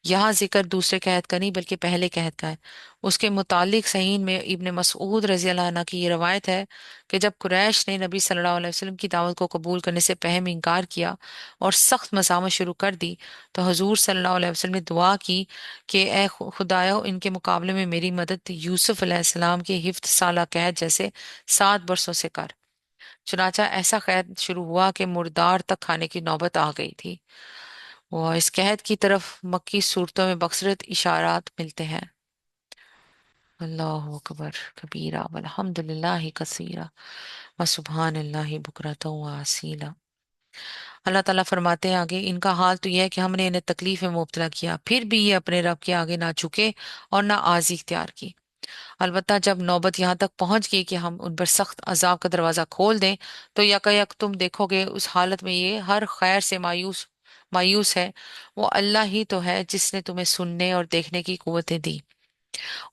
A: यहाँ जिक्र दूसरे कहत का नहीं बल्कि पहले कहत का है। उसके मुतालिक सहीह में इब्ने मसऊद रजी अल्लाह अन्हु की ये रवायत है कि जब कुरैश ने नबी सल्लल्लाहु अलैहि वसल्लम की दावत को कबूल करने से पहले इनकार किया और सख्त मज़ामत शुरू कर दी, तो हजूर सल्लल्लाहु अलैहि वसल्लम ने दुआ की कि ए खुदायो, इनके मुकाबले में मेरी मदद यूसुफ अलैहिस्सलाम के हिफ्त साला कैद जैसे 7 बरसों से कर। चुनाचा ऐसा कैद शुरू हुआ कि मुर्दार तक खाने की नौबत आ गई थी। वो इस कहत की तरफ मक्की सूरतों में बकसरत इशारात मिलते हैं। अल्लाह अकबर कबीरा वल्हम्दुलिल्लाहि कसीरा व सुब्हानल्लाहि बुकरतन व असीला। अल्लाह ताला फरमाते हैं आगे, इनका हाल तो यह है कि हमने इन्हें तकलीफ में मुब्तला किया, फिर भी ये अपने रब के आगे ना झुके और ना आजी इख्तियार की। अलबत्ता जब नौबत यहाँ तक पहुंच गई कि हम उन पर सख्त अजाब का दरवाजा खोल दें, तो यकायक तुम देखोगे उस हालत में ये हर खैर से मायूस मायूस है। वो अल्लाह ही तो है जिसने तुम्हें सुनने और देखने की कुव्वतें दी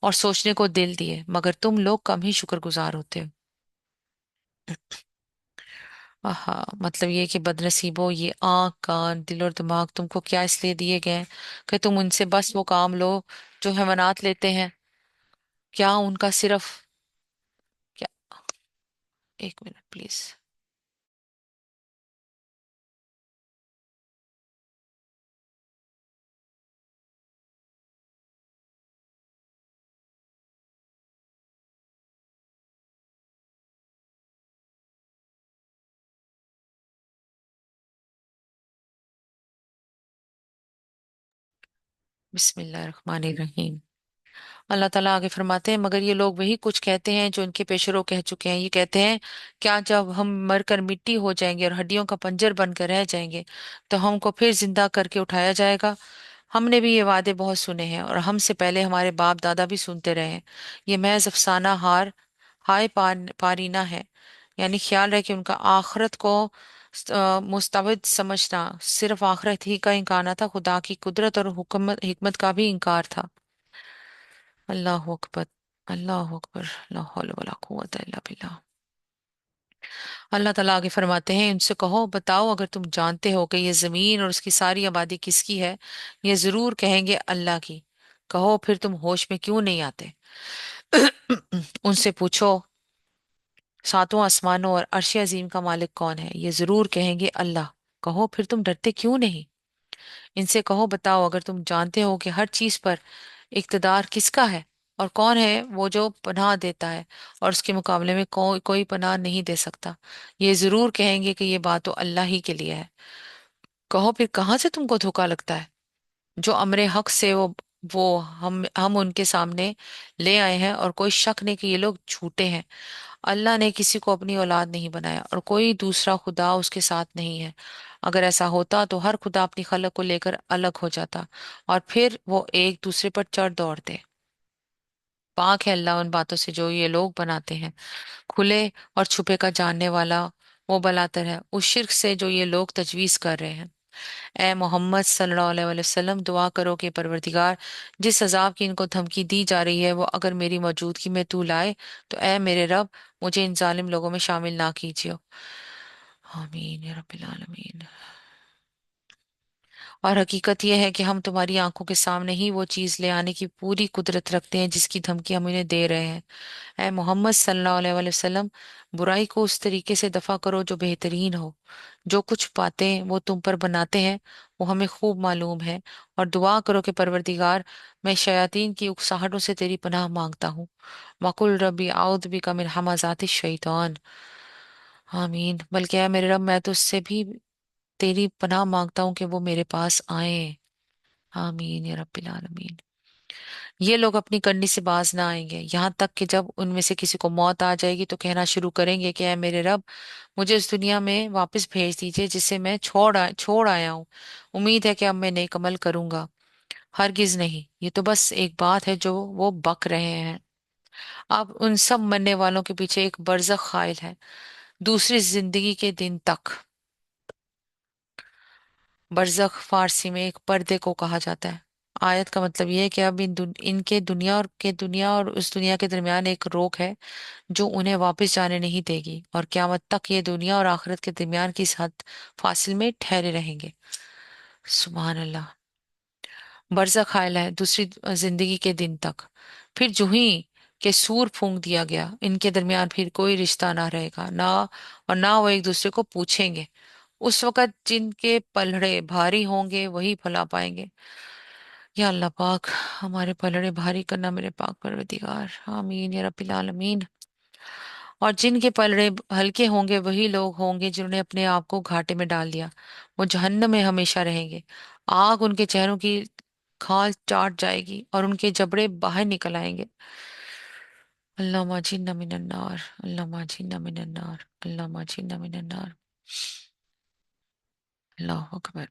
A: और सोचने को दिल दिए, मगर तुम लोग कम ही शुक्रगुजार होते हो। आहा, मतलब ये कि बदनसीबो, ये आंख कान दिल और दिमाग तुमको क्या इसलिए दिए गए हैं कि तुम उनसे बस वो काम लो जो हैवानात लेते हैं? क्या उनका सिर्फ क्या, एक मिनट प्लीज। बिस्मिल्लाहिर्रहमानिर्रहीम। अल्लाह ताला आगे फरमाते हैं, मगर ये लोग वही कुछ कहते हैं जो इनके पेशरो कह चुके हैं। ये कहते हैं, क्या जब हम मरकर मिट्टी हो जाएंगे और हड्डियों का पंजर बनकर रह जाएंगे तो हमको फिर जिंदा करके उठाया जाएगा? हमने भी ये वादे बहुत सुने हैं और हमसे पहले हमारे बाप दादा भी सुनते रहे हैं। ये महज अफसाना हाय पारीना है, यानी ख्याल रहे कि उनका आखरत को मुस्तबद समझना सिर्फ आखिरत ही का इनकार न था, खुदा की कुदरत और हुकमत हिकमत का भी इनकार था। अल्लाह अकबर, अल्लाह अकबर, ला हौल वला कुव्वता इल्ला बिल्लाह। अल्लाह ताला आगे फरमाते हैं, इनसे कहो बताओ अगर तुम जानते हो कि ये जमीन और उसकी सारी आबादी किसकी है, ये जरूर कहेंगे अल्लाह की। कहो फिर तुम होश में क्यों नहीं आते। उनसे पूछो सातों आसमानों और अर्श अजीम का मालिक कौन है, ये जरूर कहेंगे अल्लाह। कहो फिर तुम डरते क्यों नहीं। इनसे कहो बताओ अगर तुम जानते हो कि हर चीज पर इख्तिदार किसका है, और कौन है वो जो पनाह देता है और उसके मुकाबले में कोई पनाह नहीं दे सकता, ये जरूर कहेंगे कि ये बात तो अल्लाह ही के लिए है। कहो फिर कहाँ से तुमको धोखा लगता है। जो अमरे हक से वो हम उनके सामने ले आए हैं, और कोई शक नहीं कि ये लोग झूठे हैं। अल्लाह ने किसी को अपनी औलाद नहीं बनाया और कोई दूसरा खुदा उसके साथ नहीं है। अगर ऐसा होता तो हर खुदा अपनी खलक को लेकर अलग हो जाता और फिर वो एक दूसरे पर चढ़ दौड़ते। पाक है अल्लाह उन बातों से जो ये लोग बनाते हैं। खुले और छुपे का जानने वाला वो भलातर है उस शिर्क से जो ये लोग तजवीज कर रहे हैं। ए मोहम्मद सल्लल्लाहु अलैहि वसल्लम, दुआ करो कि परवरदिगार, जिस अजाब की इनको धमकी दी जा रही है वो अगर मेरी मौजूदगी में तू लाए, तो ए मेरे रब, मुझे इन जालिम लोगों में शामिल ना कीजिए। आमीन या रब्बिल आलमीन। और हकीकत यह है कि हम तुम्हारी आंखों के सामने ही वो चीज ले आने की पूरी कुदरत रखते हैं जिसकी धमकी हम इन्हें दे रहे हैं। ए मोहम्मद सल्लल्लाहु अलैहि वसल्लम, बुराई को उस तरीके से दफा करो जो बेहतरीन हो। जो कुछ बातें वो तुम पर बनाते हैं वो हमें खूब मालूम है। और दुआ करो कि परवरदिगार, मैं शयातीन की उकसाहटों से तेरी पनाह मांगता हूँ। वकुल रबी आउद बिका मिन हमाजाति शैतान। आमीन। बल्कि है मेरे रब, मैं तो उससे भी तेरी पनाह मांगता हूँ कि वो मेरे पास आए। आमीन या रब्बिल आलमीन। ये लोग अपनी करनी से बाज ना आएंगे, यहाँ तक कि जब उनमें से किसी को मौत आ जाएगी तो कहना शुरू करेंगे कि ऐ मेरे रब, मुझे उस दुनिया में वापस भेज दीजिए जिसे मैं छोड़ आया हूँ। उम्मीद है कि अब मैं नेक अमल करूंगा। हरगिज नहीं, ये तो बस एक बात है जो वो बक रहे हैं। अब उन सब मरने वालों के पीछे एक बरज़ख खाइल है, दूसरी जिंदगी के दिन तक। बरज़ख फारसी में एक पर्दे को कहा जाता है। आयत का मतलब यह है कि अब इनके दुनिया और उस दुनिया के दरमियान एक रोक है जो उन्हें वापस जाने नहीं देगी, और क्यामत तक ये दुनिया और आखिरत के दरमियान की इस हद फासिल में ठहरे रहेंगे। सुबहान अल्लाह। बरज़ख खाइल है दूसरी जिंदगी के दिन तक। फिर जूं ही के सूर फूंक दिया गया, इनके दरमियान फिर कोई रिश्ता ना रहेगा, ना और ना वो एक दूसरे को पूछेंगे। उस वक़्त जिनके पलड़े भारी होंगे वही भला पाएंगे। या अल्लाह पाक, हमारे पलड़े भारी करना मेरे पाक परवरदिगार। आमीन या रब्बिल आलमीन। और जिनके पलड़े हल्के होंगे वही लोग होंगे जिन्होंने अपने आप को घाटे में डाल दिया। वो जहन्नम में हमेशा रहेंगे। आग उनके चेहरों की खाल चाट जाएगी और उनके जबड़े बाहर निकल आएंगे। अल्लाह माजिन्ना मिनन्नार, अल्लाह माजिन्ना मिनन्नार, अल्लाह माजिन्ना मिनन्नार। अल्लाह अकबर।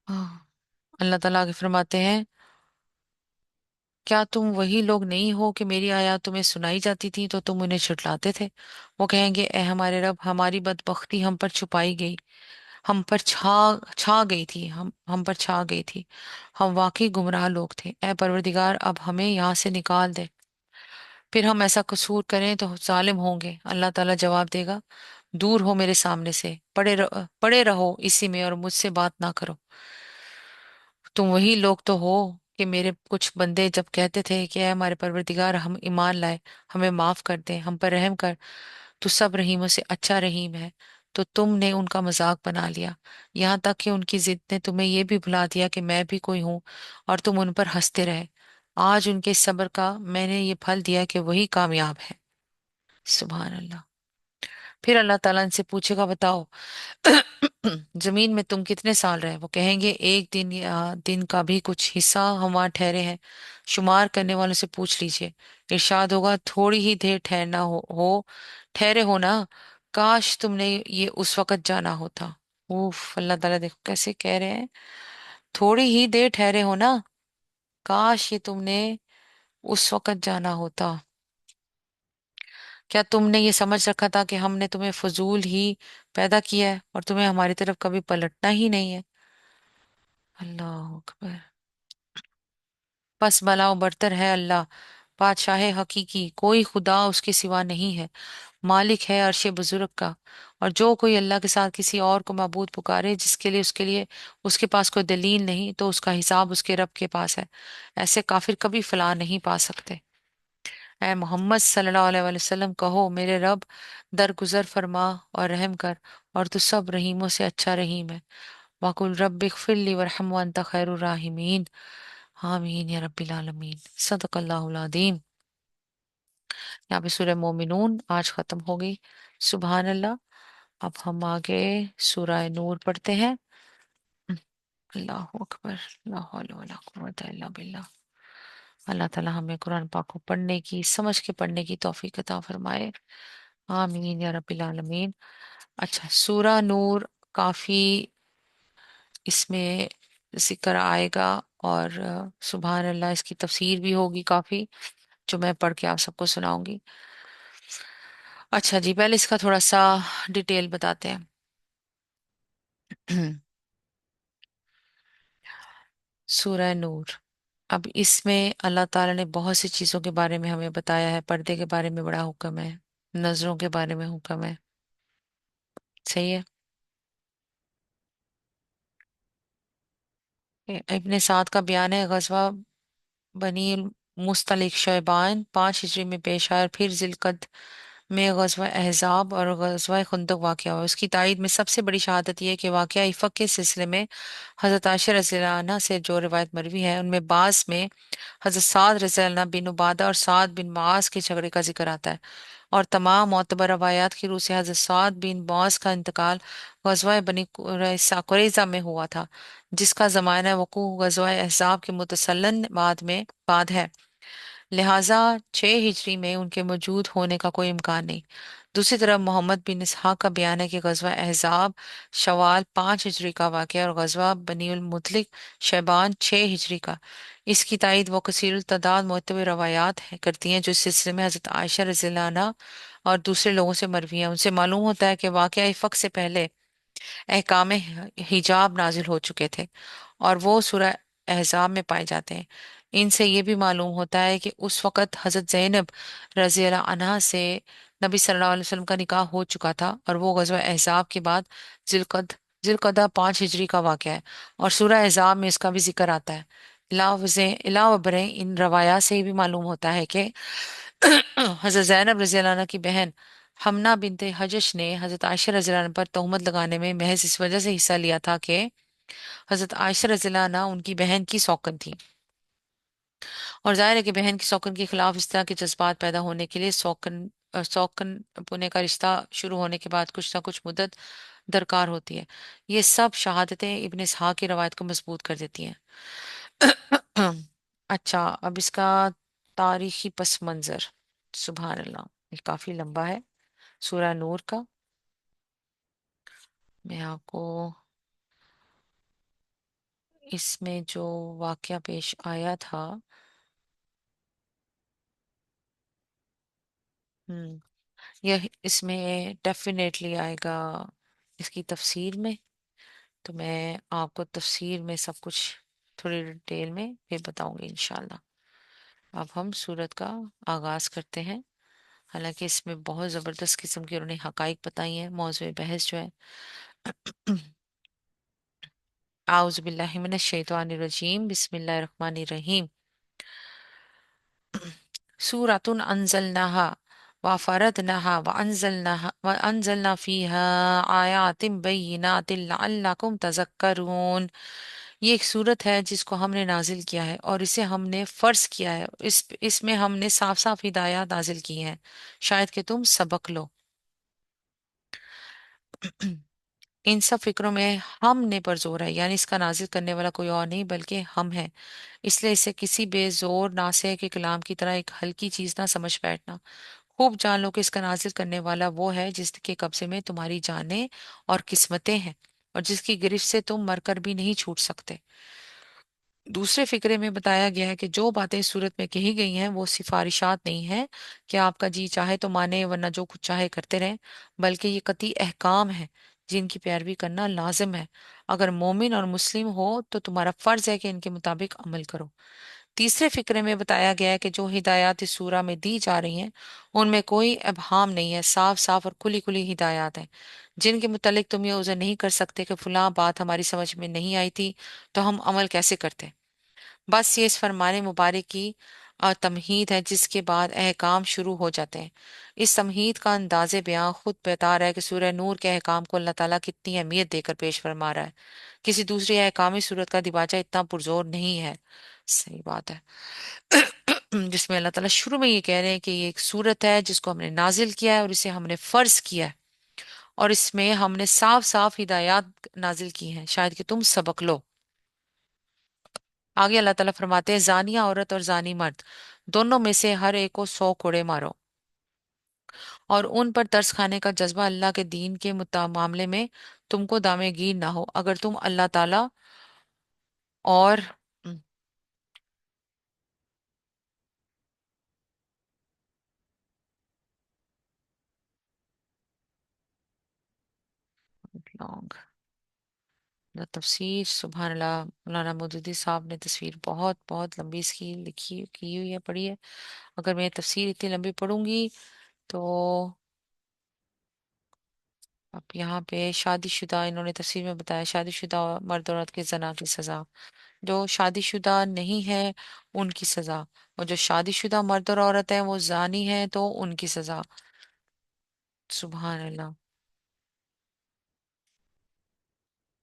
A: आह, अल्लाह ताला आगे फरमाते हैं, क्या तुम वही लोग नहीं हो कि मेरी आयत तुम्हें सुनाई जाती थी तो तुम उन्हें झुठलाते थे। वो कहेंगे, ए हमारे रब, हमारी बदबख्ती हम पर छुपाई गई, हम पर छा छा गई थी, हम पर छा गई थी। हम वाकई गुमराह लोग थे। ए परवरदिगार, अब हमें यहाँ से निकाल दे। फिर हम ऐसा कसूर करें तो जालिम होंगे। अल्लाह ताला जवाब देगा, दूर हो मेरे सामने से, पड़े रहो इसी में और मुझसे बात ना करो। तुम वही लोग तो हो कि मेरे कुछ बंदे जब कहते थे कि ऐ हमारे परवरदिगार, हम ईमान लाए, हमें माफ कर दे, हम पर रहम कर, तू सब रहीमों से अच्छा रहीम है, तो तुमने उनका मजाक बना लिया। यहाँ तक कि उनकी जिद ने तुम्हें यह भी भुला दिया कि मैं भी कोई हूं, और तुम उन पर हंसते रहे। आज उनके सब्र का मैंने ये फल दिया कि वही कामयाब है। सुभान अल्लाह। फिर अल्लाह ताला इनसे पूछेगा, बताओ जमीन में तुम कितने साल रहे। वो कहेंगे, एक दिन या दिन का भी कुछ हिस्सा हम वहां ठहरे हैं। शुमार करने वालों से पूछ लीजिए। इरशाद होगा, थोड़ी ही देर ठहरना हो ठहरे हो ना। काश तुमने ये उस वक्त जाना होता। उफ, अल्लाह ताला देखो कैसे कह रहे हैं, थोड़ी ही देर ठहरे हो ना, काश ये तुमने उस वक्त जाना होता। क्या तुमने ये समझ रखा था कि हमने तुम्हें फजूल ही पैदा किया है और तुम्हें हमारी तरफ कभी पलटना ही नहीं है? अल्लाह अकबर। बस भला बरतर है अल्लाह, बादशाह हकीकी, कोई खुदा उसके सिवा नहीं है, मालिक है अर्शे बुजुर्ग का। और जो कोई अल्लाह के साथ किसी और को माबूद पुकारे जिसके लिए उसके पास कोई दलील नहीं, तो उसका हिसाब उसके रब के पास है। ऐसे काफिर कभी फलाह नहीं पा सकते। ऐ मोहम्मद सल्लल्लाहु अलैहि वसल्लम कहो, मेरे रब दरगुजर फरमा और रहम कर, और तू सब रहीमों से अच्छा रहीम है। वकुल रब इग़फिरली वरहम व अंत खैरुर राहिमीन। आमीन या रब्बिल आलमीन। सदक़ल्लाहुल अज़ीम। यहाँ पे सूरह मोमिनून आज खत्म हो गई। सुबहान अल्लाह। अब हम आगे सूरह नूर पढ़ते हैं। अल्लाह अकबर। ला हौला वला कुव्वता इल्ला बिल्लाह। अल्लाह ताला हमें कुरान पाक को पढ़ने की, समझ के पढ़ने की तौफीक अता फरमाए। आमीन या रब्बिल आलमीन। अच्छा, सूरह नूर काफी इसमें जिक्र आएगा, और सुभान अल्लाह इसकी तफसीर भी होगी काफी, जो मैं पढ़ के आप सबको सुनाऊंगी। अच्छा जी, पहले इसका थोड़ा सा डिटेल बताते हैं। सूरह नूर। अब इसमें अल्लाह ताला ने बहुत सी चीजों के बारे में हमें बताया है। पर्दे के बारे में बड़ा हुक्म है, नजरों के बारे में हुक्म है। सही है। इब्ने साद का बयान है, गजवा बनी मुस्तलिक शैबान 5 हिजरी में पेश आया, और फिर जिलकद में गजवा अहजाब और गजवा खुंदक वाक़या हुआ। उसकी तायद में सबसे बड़ी शहादत यह है कि वाक़या इफक के सिलसिले में हजरत आयशा रज़ी अल्लाह अन्हा से जो रिवायत मरवी है, उनमें बास में हजरत साद रज़ी अल्लाह बिन उबादा और साद बिन मास के झगड़े का जिक्र आता है। और तमाम मोतबर रवायात की रूह से हजरत साद बिन मास का इंतकाल गजवा बनी कुरैज़ा में हुआ था, जिसका ज़माना वकू गजवा अहज़ाब के मुतसल्लन बाद है। लिहाजा 6 हिजरी में उनके मौजूद होने का कोई इम्कान नहीं। दूसरी तरफ मोहम्मद बिन इसहाक का बयान है कि गजवा अहजाब शवाल 5 हिजरी का वाक़या और गजवा बनीउल मुतलिक शैबान 6 हिजरी का। इसकी तायद वो कसीरुल तादाद मोतबर रवायात करती हैं, जो इस सिलसिले में हजरत आयशा रज़ियल्लाहु अन्हा और दूसरे लोगों से मरवी हैं। उनसे मालूम होता है कि वाक़या फक से पहले अहकाम हिजाब नाजिल हो चुके थे, और वो सूरह अहज़ाब में पाए जाते हैं। इनसे ये भी मालूम होता है कि उस वक़्त हज़रत ज़ैनब रज़ी अल्लाह अन्हा से नबी सल्लल्लाहु अलैहि वसल्लम का निकाह हो चुका था, और वो गज़वा अहज़ाब के बाद जिलकद जिलकदा 5 हिजरी का वाक़या है, और सूरह अहज़ाब में इसका भी जिक्र आता है। इलावबरें इन रवायात से ये भी मालूम होता है कि हज़रत ज़ैनब रज़ी अल्लाह अन्हा की बहन हमना बिनते हजश ने हज़रत आयशा रज़ी अल्लाह अन्हा पर तोहमत लगाने में महज इस वजह से हिस्सा लिया था कि हज़रत आयशा रज़ी अल्लाह अन्हा उनकी बहन की सौकन थी, और जाहिर है कि बहन की सौकन के खिलाफ इस तरह के जज्बात पैदा होने के लिए सौकन पुने का रिश्ता शुरू होने के बाद कुछ ना कुछ मुद्दत दरकार होती है। ये सब शहादतें इब्न इसहाक की रवायत को मजबूत कर देती हैं। अच्छा, अब इसका तारीखी पस मंजर। सुभान अल्लाह, ये काफी लंबा है सूरह नूर का। मैं आपको इसमें जो वाकया पेश आया था, हम्म यह इसमें डेफिनेटली आएगा इसकी तफसीर में। तो मैं आपको तफसीर में सब कुछ थोड़ी डिटेल में फिर बताऊंगी इंशाल्लाह। अब हम सूरत का आगाज करते हैं। हालांकि इसमें बहुत ज़बरदस्त किस्म की उन्होंने हकाइक बताई हैं, मौजूद बहस जो है। आउज़ बिल्लाहि मिनश शैतानिर रजीम, बिस्मिल्लाहिर रहमानिर रहीम। सूरतुन अनजलनाहा व फरदनाहा व अंजलना फीहा आयातिन बय्यिनातिन लअल्लकुम तज़क्करून। ये एक सूरत है जिसको हमने नाजिल किया है, और इसे हमने फर्ज किया है। इसमें हमने साफ साफ हिदायत नाजिल की हैं, शायद कि तुम सबक लो। इन सब फिक्रों में हमने पर जोर है, यानी इसका नाजिल करने वाला कोई और नहीं बल्कि हम हैं। इसलिए इसे किसी बेजोर नासे के कलाम की तरह एक हल्की चीज ना समझ बैठना। खूब जान लो कि इसका नाजिल करने वाला वो है जिसके कब्जे में तुम्हारी जानें और किस्मतें हैं, और जिसकी गिरफ्त से तुम मरकर भी नहीं छूट सकते। दूसरे फिक्रे में बताया गया है कि जो बातें इस सूरत में कही गई हैं वो सिफारिशात नहीं है कि आपका जी चाहे तो माने वरना जो कुछ चाहे करते रहें, बल्कि ये कतई अहकाम है जिनकी पैरवी करना लाजिम है। अगर मोमिन और मुस्लिम हो तो तुम्हारा फर्ज है कि इनके मुताबिक अमल करो। तीसरे फिक्रे में बताया गया है कि जो हिदायत इस सूरा में दी जा रही हैं उनमें कोई अबहाम नहीं है, साफ साफ और खुली खुली हिदायत है जिनके मुतलिक तुम ये उज़र नहीं कर सकते कि फलां बात हमारी समझ में नहीं आई थी तो हम अमल कैसे करते। बस ये इस फरमान मुबारक की तमहीद है जिसके बाद अहकाम शुरू हो जाते हैं। इस तमहीद का अंदाज़े बयां खुद बता रहा है कि सूरह नूर के अहकाम को अल्लाह ताला कितनी अहमियत देकर पेश फरमा रहा है। किसी दूसरी अहकामी सूरत का दिबाचा इतना पुरजोर नहीं है। सही बात है। जिसमें अल्लाह ताला शुरू में ये कह रहे हैं कि ये एक सूरत है जिसको हमने नाजिल किया है और इसे हमने फर्ज किया है और इसमें हमने साफ साफ हिदायत नाजिल की हैं शायद कि तुम सबक लो। आगे अल्लाह ताला फरमाते हैं जानिया औरत और जानी मर्द दोनों में से हर एक को 100 कोड़े मारो और उन पर तरस खाने का जज्बा अल्लाह के दीन के मामले में तुमको दामेगीर ना हो अगर तुम अल्लाह ताला और लॉन्ग तफसीर सुभान अल्लाह। मौलाना मौदूदी साहब ने तस्वीर बहुत बहुत लंबी इसकी लिखी की हुई है, पढ़ी है। अगर मैं तफसीर इतनी लंबी पढ़ूंगी तो अब यहाँ पे शादीशुदा इन्होंने तफसीर में बताया शादीशुदा मर्द औरत के जना की सजा, जो शादीशुदा नहीं है उनकी सजा, और जो शादीशुदा मर्द और औरत है वो जानी है तो उनकी सजा। सुभान अल्लाह।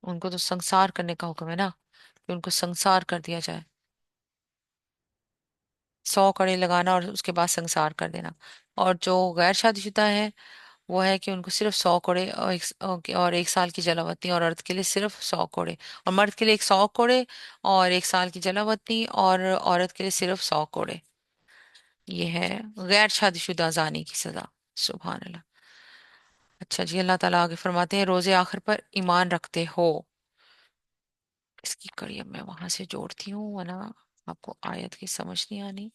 A: उनको तो संसार करने का हुक्म है ना कि उनको संसार कर दिया जाए, 100 कड़े लगाना और उसके बाद संसार कर देना। और जो गैर शादीशुदा है वो है कि उनको सिर्फ 100 कोड़े और 1 साल की जलावतनी, और औरत के लिए सिर्फ 100 कोड़े, और मर्द के लिए 100 कोड़े और 1 साल की जलावतनी, और औरत के लिए सिर्फ 100 कोड़े। ये है गैर शादीशुदा जानी की सजा। सुभान अल्लाह। अच्छा जी, अल्लाह ताला आगे फरमाते हैं रोजे आखिर पर ईमान रखते हो। इसकी कड़ी अब मैं वहां से जोड़ती हूँ वरना आपको आयत की समझ नहीं आनी।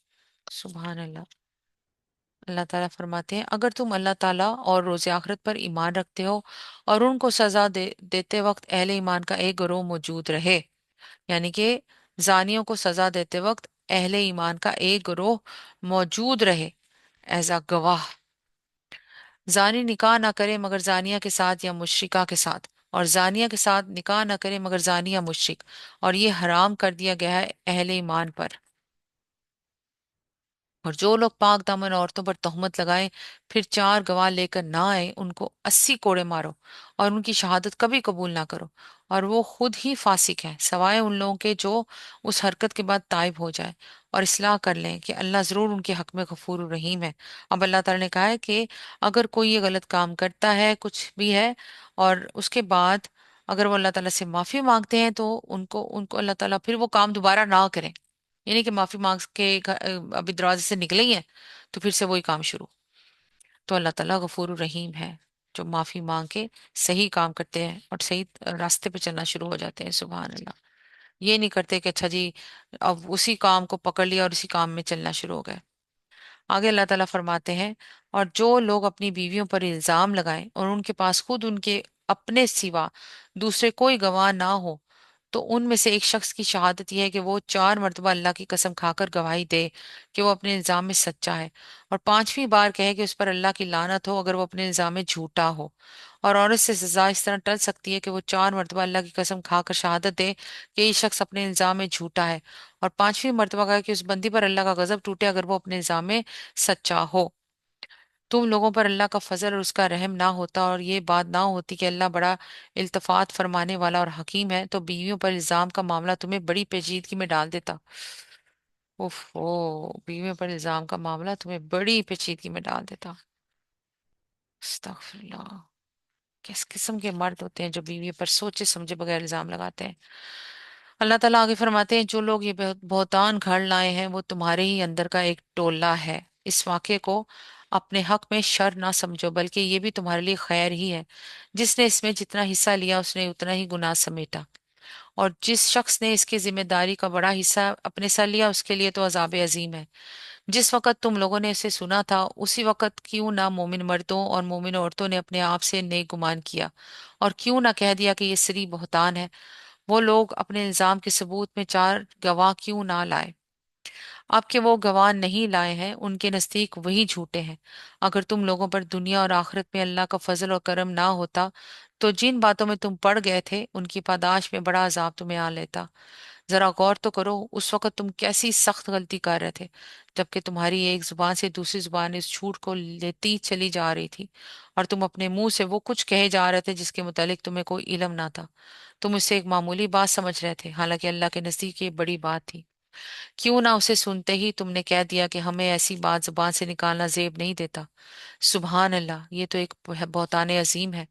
A: सुभान अल्लाह। अल्लाह ताला फरमाते हैं अगर तुम अल्लाह ताला और रोज़े आखिरत पर ईमान रखते हो और उनको सजा देते वक्त अहले ईमान का एक गिरोह मौजूद रहे, यानी कि जानियों को सजा देते वक्त अहले ईमान का एक गिरोह मौजूद रहे एज अ गवाह। जानी निकाह ना करे मगर जानिया के साथ या मुशरिका के साथ, और जानिया के साथ निकाह ना करे मगर जानी या मुशरिक, और ये हराम कर दिया गया है अहले ईमान पर। और जो लोग पाक दामन औरतों पर तोहमत लगाएं फिर 4 गवाह लेकर ना आए उनको 80 कोड़े मारो और उनकी शहादत कभी कबूल ना करो, और वो खुद ही फासिक है सवाए उन लोगों के जो उस हरकत के बाद ताइब हो जाए और इस्लाह कर लें कि अल्लाह जरूर उनके हक में गफूर रहीम है। अब अल्लाह ताला ने कहा है कि अगर कोई ये गलत काम करता है कुछ भी है और उसके बाद अगर वो अल्लाह ताला से माफी मांगते हैं तो उनको उनको अल्लाह ताला फिर वो काम दोबारा ना करें, यानी कि माफी मांग के अभी दरवाजे से निकले ही हैं तो फिर से वही काम शुरू। तो अल्लाह ताला गफूर रहीम है जो माफी मांग के सही काम करते हैं और सही रास्ते पे चलना शुरू हो जाते हैं। सुभान अल्लाह। ये नहीं करते कि अच्छा जी अब उसी काम को पकड़ लिया और उसी काम में चलना शुरू हो गए। आगे अल्लाह ताला फरमाते हैं और जो लोग अपनी बीवियों पर इल्जाम लगाएं और उनके पास खुद उनके अपने सिवा दूसरे कोई गवाह ना हो तो उनमें से एक शख्स की शहादत यह है कि वो 4 मरतबा अल्लाह की कसम खाकर गवाही दे कि वो अपने इल्जाम में सच्चा है, और 5वीं बार कहे कि उस पर अल्लाह की लानत हो अगर वो अपने इल्जाम में झूठा हो। और औरत से सजा इस तरह टल सकती है कि वो 4 मरतबा अल्लाह की कसम खाकर शहादत दे कि ये शख्स अपने इल्जाम में झूठा है, और 5वीं मरतबा कहे कि उस बंदी पर अल्लाह का गजब टूटे अगर वो अपने इल्जाम में सच्चा हो। तुम लोगों पर अल्लाह का फजल और उसका रहम ना होता और ये बात ना होती कि अल्लाह बड़ा इल्तफात फरमाने वाला और हकीम है तो बीवियों पर इल्जाम का मामला तुम्हें बड़ी पेचीदगी में डाल देता। उफ ओ, बीवियों पर इल्जाम का मामला तुम्हें बड़ी पेचीदगी में डाल देता। अस्तगफिरुल्लाह। किस किस्म के मर्द होते हैं जो बीवी पर सोचे समझे बगैर इल्जाम लगाते हैं। अल्लाह ताला आगे फरमाते हैं जो लोग ये बहुतान घर लाए हैं वो तुम्हारे ही अंदर का एक टोला है। इस वाक़े को अपने हक में शर ना समझो बल्कि ये भी तुम्हारे लिए खैर ही है। जिसने इसमें जितना हिस्सा लिया उसने उतना ही गुनाह समेटा, اور جس شخص نے اس کی ذمہ داری کا بڑا حصہ اپنے سر لیا اس کے لیے تو عذاب عظیم ہے۔ جس وقت تم لوگوں نے اسے سنا تھا اسی وقت کیوں نہ مومن مردوں اور مومن عورتوں نے اپنے آپ سے نیک گمان کیا، اور کیوں نہ کہہ دیا کہ یہ سری بہتان ہے۔ وہ لوگ اپنے الزام کے ثبوت میں چار گواہ کیوں نہ لائے؟ اب کہ وہ گواہ نہیں لائے ہیں ان کے نزدیک وہی جھوٹے ہیں۔ اگر تم لوگوں پر دنیا اور آخرت میں اللہ کا فضل اور کرم نہ ہوتا تو جن باتوں میں تم پڑ گئے تھے ان کی پاداش میں بڑا عذاب تمہیں آ لیتا۔ ذرا غور تو کرو اس وقت تم کیسی سخت غلطی کر رہے تھے، جبکہ تمہاری ایک زبان سے دوسری زبان اس جھوٹ کو لیتی چلی جا رہی تھی، اور تم اپنے منہ سے وہ کچھ کہے جا رہے تھے جس کے متعلق تمہیں کوئی علم نہ تھا۔ تم اسے ایک معمولی بات سمجھ رہے تھے، حالانکہ اللہ کے نزدیک یہ بڑی بات تھی۔ کیوں نہ اسے سنتے ہی تم نے کہہ دیا کہ ہمیں ایسی بات زبان سے نکالنا زیب نہیں دیتا۔ سبحان اللہ، یہ تو ایک بہتان عظیم ہے۔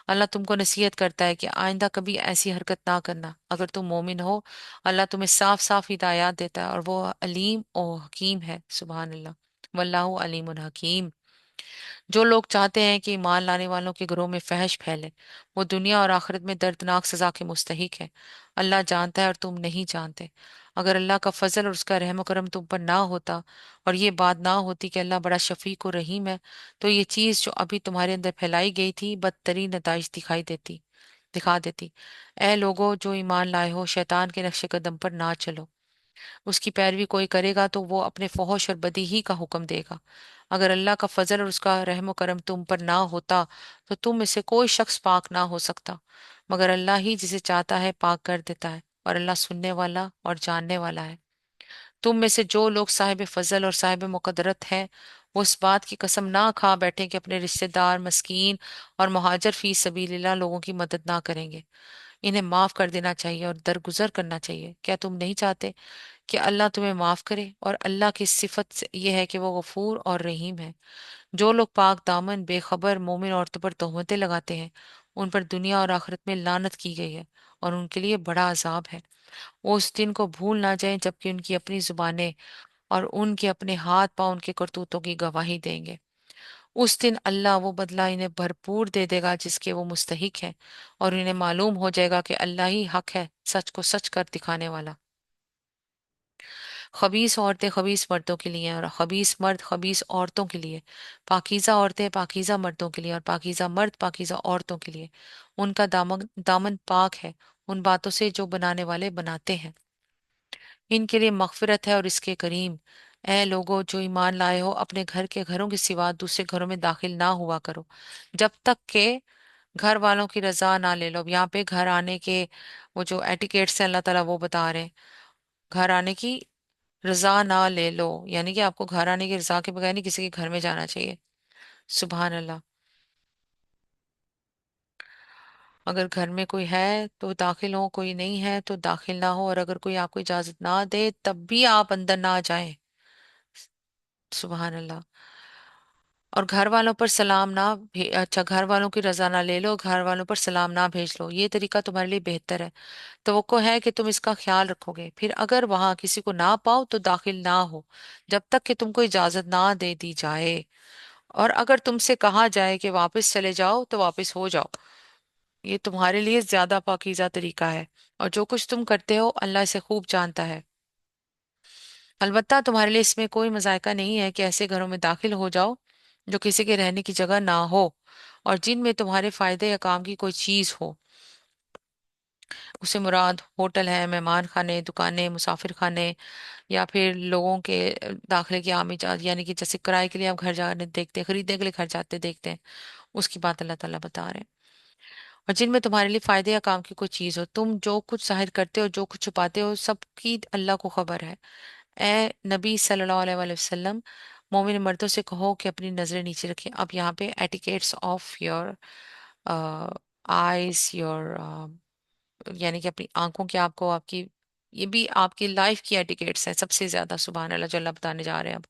A: اللہ تم کو نصیحت کرتا ہے کہ آئندہ کبھی ایسی حرکت نہ کرنا۔ اگر تم مومن ہو اللہ تمہیں صاف صاف ہدایات دیتا ہے اور وہ علیم و حکیم ہے۔ سبحان اللہ، واللہ علیم الحکیم۔ جو لوگ چاہتے ہیں کہ ایمان لانے والوں کے گھروں میں فحش پھیلے وہ دنیا اور آخرت میں دردناک سزا کے مستحق ہے۔ اللہ جانتا ہے اور تم نہیں جانتے۔ اگر اللہ کا فضل اور اس کا رحم و کرم تم پر نہ ہوتا اور یہ بات نہ ہوتی کہ اللہ بڑا شفیق و رحیم ہے تو یہ چیز جو ابھی تمہارے اندر پھیلائی گئی تھی بدترین نتائج دکھا دیتی۔ اے لوگو جو ایمان لائے ہو شیطان کے نقش قدم پر نہ چلو۔ اس کی پیروی کوئی کرے گا تو وہ اپنے فحش اور بدی ہی کا حکم دے گا۔ اگر اللہ کا فضل اور اس کا رحم و کرم تم پر نہ ہوتا تو تم میں سے کوئی شخص پاک نہ ہو سکتا، مگر اللہ ہی جسے چاہتا ہے پاک کر دیتا ہے، اور اللہ سننے والا اور جاننے والا ہے۔ تم میں سے جو لوگ صاحب فضل اور صاحب مقدرت ہیں وہ اس بات کی قسم نہ کھا بیٹھے کہ اپنے رشتہ دار، مسکین اور مہاجر فی سبیل اللہ لوگوں کی مدد نہ کریں گے۔ انہیں معاف کر دینا چاہیے اور درگزر کرنا چاہیے۔ کیا تم نہیں چاہتے کہ اللہ تمہیں معاف کرے؟ اور اللہ کی صفت یہ ہے کہ وہ غفور اور رحیم ہے۔ جو لوگ پاک دامن بے خبر مومن عورتوں پر تہمتیں لگاتے ہیں ان پر دنیا اور آخرت میں لعنت کی گئی ہے اور ان کے لیے بڑا عذاب ہے۔ وہ اس دن کو بھول نہ جائیں جبکہ ان کی اپنی زبانیں اور ان کے اپنے ہاتھ پاؤں ان کے کرتوتوں کی گواہی دیں گے۔ اس دن اللہ وہ بدلہ انہیں بھرپور دے دے گا جس کے وہ مستحق ہیں، اور انہیں معلوم ہو جائے گا کہ اللہ ہی حق ہے، سچ کو سچ کر دکھانے والا۔ خبیث عورتیں خبیث مردوں کے لیے اور خبیث مرد خبیث عورتوں کے لیے، پاکیزہ عورتیں پاکیزہ مردوں کے لیے اور پاکیزہ مرد پاکیزہ عورتوں کے لیے۔ ان کا دامن پاک ہے ان باتوں سے جو بنانے والے بناتے ہیں۔ ان کے لیے مغفرت ہے اور اس کے کریم۔ اے لوگو جو ایمان لائے ہو اپنے گھر کے گھروں کے سوا دوسرے گھروں میں داخل نہ ہوا کرو جب تک کہ گھر والوں کی رضا نہ لے لو۔ اب یہاں پہ گھر آنے کے وہ جو ایٹیکیٹس ہیں اللہ تعالیٰ وہ بتا رہے ہیں۔ گھر آنے کی رضا نہ لے لو یعنی کہ آپ کو گھر آنے کی رضا کے بغیر نہیں کسی کے گھر میں جانا چاہیے۔ سبحان اللہ۔ اگر گھر میں کوئی ہے تو داخل ہو، کوئی نہیں ہے تو داخل نہ ہو، اور اگر کوئی آپ کو اجازت نہ دے تب بھی آپ اندر نہ جائیں۔ سبحان اللہ۔ اور گھر والوں پر سلام نہ اچھا گھر والوں کی رضا نہ لے لو، گھر والوں پر سلام نہ بھیج لو، یہ طریقہ تمہارے لیے بہتر ہے۔ توقع ہے کہ تم اس کا خیال رکھو گے۔ پھر اگر وہاں کسی کو نہ پاؤ تو داخل نہ ہو جب تک کہ تم کو اجازت نہ دے دی جائے، اور اگر تم سے کہا جائے کہ واپس چلے جاؤ تو واپس ہو جاؤ، یہ تمہارے لیے زیادہ پاکیزہ طریقہ ہے، اور جو کچھ تم کرتے ہو اللہ اسے خوب جانتا ہے۔ البتہ تمہارے لیے اس میں کوئی مذائقہ نہیں ہے کہ ایسے گھروں میں داخل ہو جاؤ جو کسی کے رہنے کی جگہ نہ ہو اور جن میں تمہارے فائدے یا کام کی کوئی چیز ہو۔ اسے مراد ہوٹل ہے، مہمان خانے، دکانیں، مسافر خانے، یا پھر لوگوں کے داخلے کی عام اجازت، یعنی کہ جیسے کرائے کے لیے آپ گھر جانے دیکھتے ہیں، خریدنے کے لیے گھر جاتے دیکھتے ہیں، اس کی بات اللہ تعالیٰ بتا رہے ہیں۔ اور جن میں تمہارے لیے فائدے یا کام کی کوئی چیز ہو، تم جو کچھ ظاہر کرتے ہو جو کچھ چھپاتے ہو سب کی اللہ کو خبر ہے۔ اے نبی صلی اللہ علیہ وآلہ وسلم مومن مردوں سے کہو کہ اپنی نظریں نیچے رکھیں۔ اب یہاں پہ etiquettes of your eyes your, یعنی کہ اپنی آنکھوں کے آپ کو آپ کی یہ بھی آپ کی لائف کی ایٹیکیٹس ہیں سب سے زیادہ۔ سبحان اللہ، جو اللہ بتانے جا رہے ہیں اب۔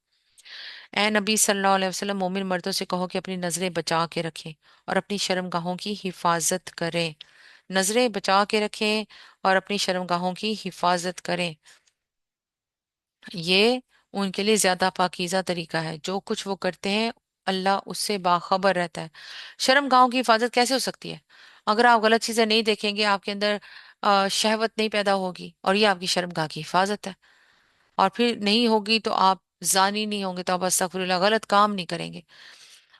A: اے نبی صلی اللہ علیہ وسلم مومن مردوں سے کہو کہ اپنی نظریں بچا کے رکھیں اور اپنی شرم گاہوں کی حفاظت کریں۔ نظریں بچا کے رکھیں اور اپنی شرم گاہوں کی حفاظت کریں، یہ ان کے لیے زیادہ پاکیزہ طریقہ ہے۔ جو کچھ وہ کرتے ہیں اللہ اس سے باخبر رہتا ہے۔ شرم گاہوں کی حفاظت کیسے ہو سکتی ہے؟ اگر آپ غلط چیزیں نہیں دیکھیں گے، آپ کے اندر शहवत नहीं पैदा होगी, और ये आपकी शर्मगाह की हिफाजत है। और फिर नहीं होगी तो आप जानी नहीं होंगे, तो आप अस्तगफिरुल्लाह गलत काम नहीं करेंगे।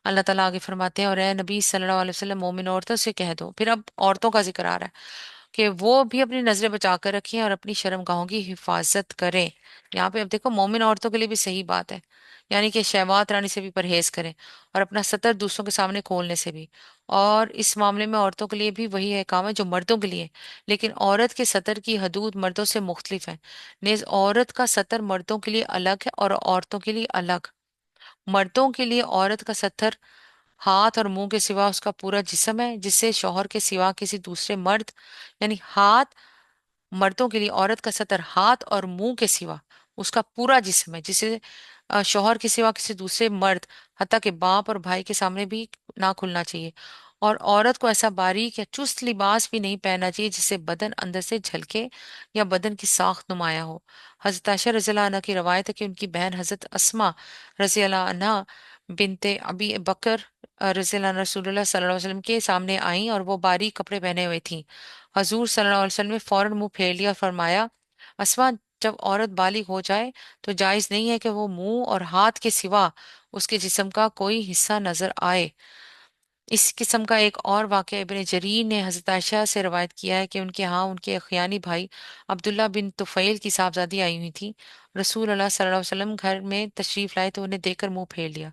A: अल्लाह ताला आगे फरमाते हैं, और ए नबी सल्लल्लाहु अलैहि वसल्लम मोमिन औरतों से कह दो। फिर अब औरतों का जिक्र आ रहा है कि वो भी अपनी नजरें बचा कर रखें और अपनी शर्मगाहों की हिफाजत करें। यहाँ पे अब देखो, मोमिन औरतों के लिए भी सही बात है, यानी कि शहवात रानी से भी परहेज करें और अपना सतर दूसरों के सामने खोलने से भी। और इस मामले में औरतों के लिए भी वही है काम है जो मर्दों के लिए है। लेकिन औरत के सतर की हदूद मर्दों से मुख्तलिफ है। नेज औरत का सतर मर्दों के लिए अलग है और औरतों के लिए अलग। मर्दों के लिए औरत का सतर हाथ और मुंह के सिवा उसका पूरा जिस्म है, जिससे शौहर के सिवा किसी दूसरे मर्द, यानी हाथ, मर्दों के लिए औरत का सतर हाथ और मुंह के सिवा उसका पूरा जिस्म है, जिसे शौहर के सिवा किसी दूसरे मर्द, हत्ता के बाप और भाई के सामने भी ना खुलना चाहिए। और औरत को ऐसा बारीक या चुस्त लिबास भी नहीं पहनना चाहिए जिससे बदन अंदर से झलके या बदन की साख्त नुमाया हो। हजरत आयशा रज़ियल्लाहु अन्हा की रवायत है कि उनकी बहन हजरत अस्मा रज़ियल्लाहु अन्हा बिनते अबी बकर रज़ियल्लाहु अन्हा रसूलुल्लाह सल्लल्लाहु अलैहि वसल्लम के सामने आई और वो बारीक कपड़े पहने हुए थी। हजूर सल्लल्लाहु अलैहि वसल्लम ने फौरन मुंह फेर लिया और फरमाया, अस्मा, जब औरत बालिग हो जाए तो जायज नहीं है कि वो मुंह और हाथ के सिवा उसके जिस्म का कोई हिस्सा नजर आए। इस किस्म का एक और वाक़या इब्ने जरीर ने हज़रत आयशा से रवायत किया है कि उनके यहाँ उनके अखियानी भाई अब्दुल्ला बिन तुफ़ैल की साहबजादी आई हुई थी। रसूल अल्लाह सल्लल्लाहु अलैहि वसल्लम घर में तशरीफ लाए तो उन्हें देखकर मुंह फेर लिया।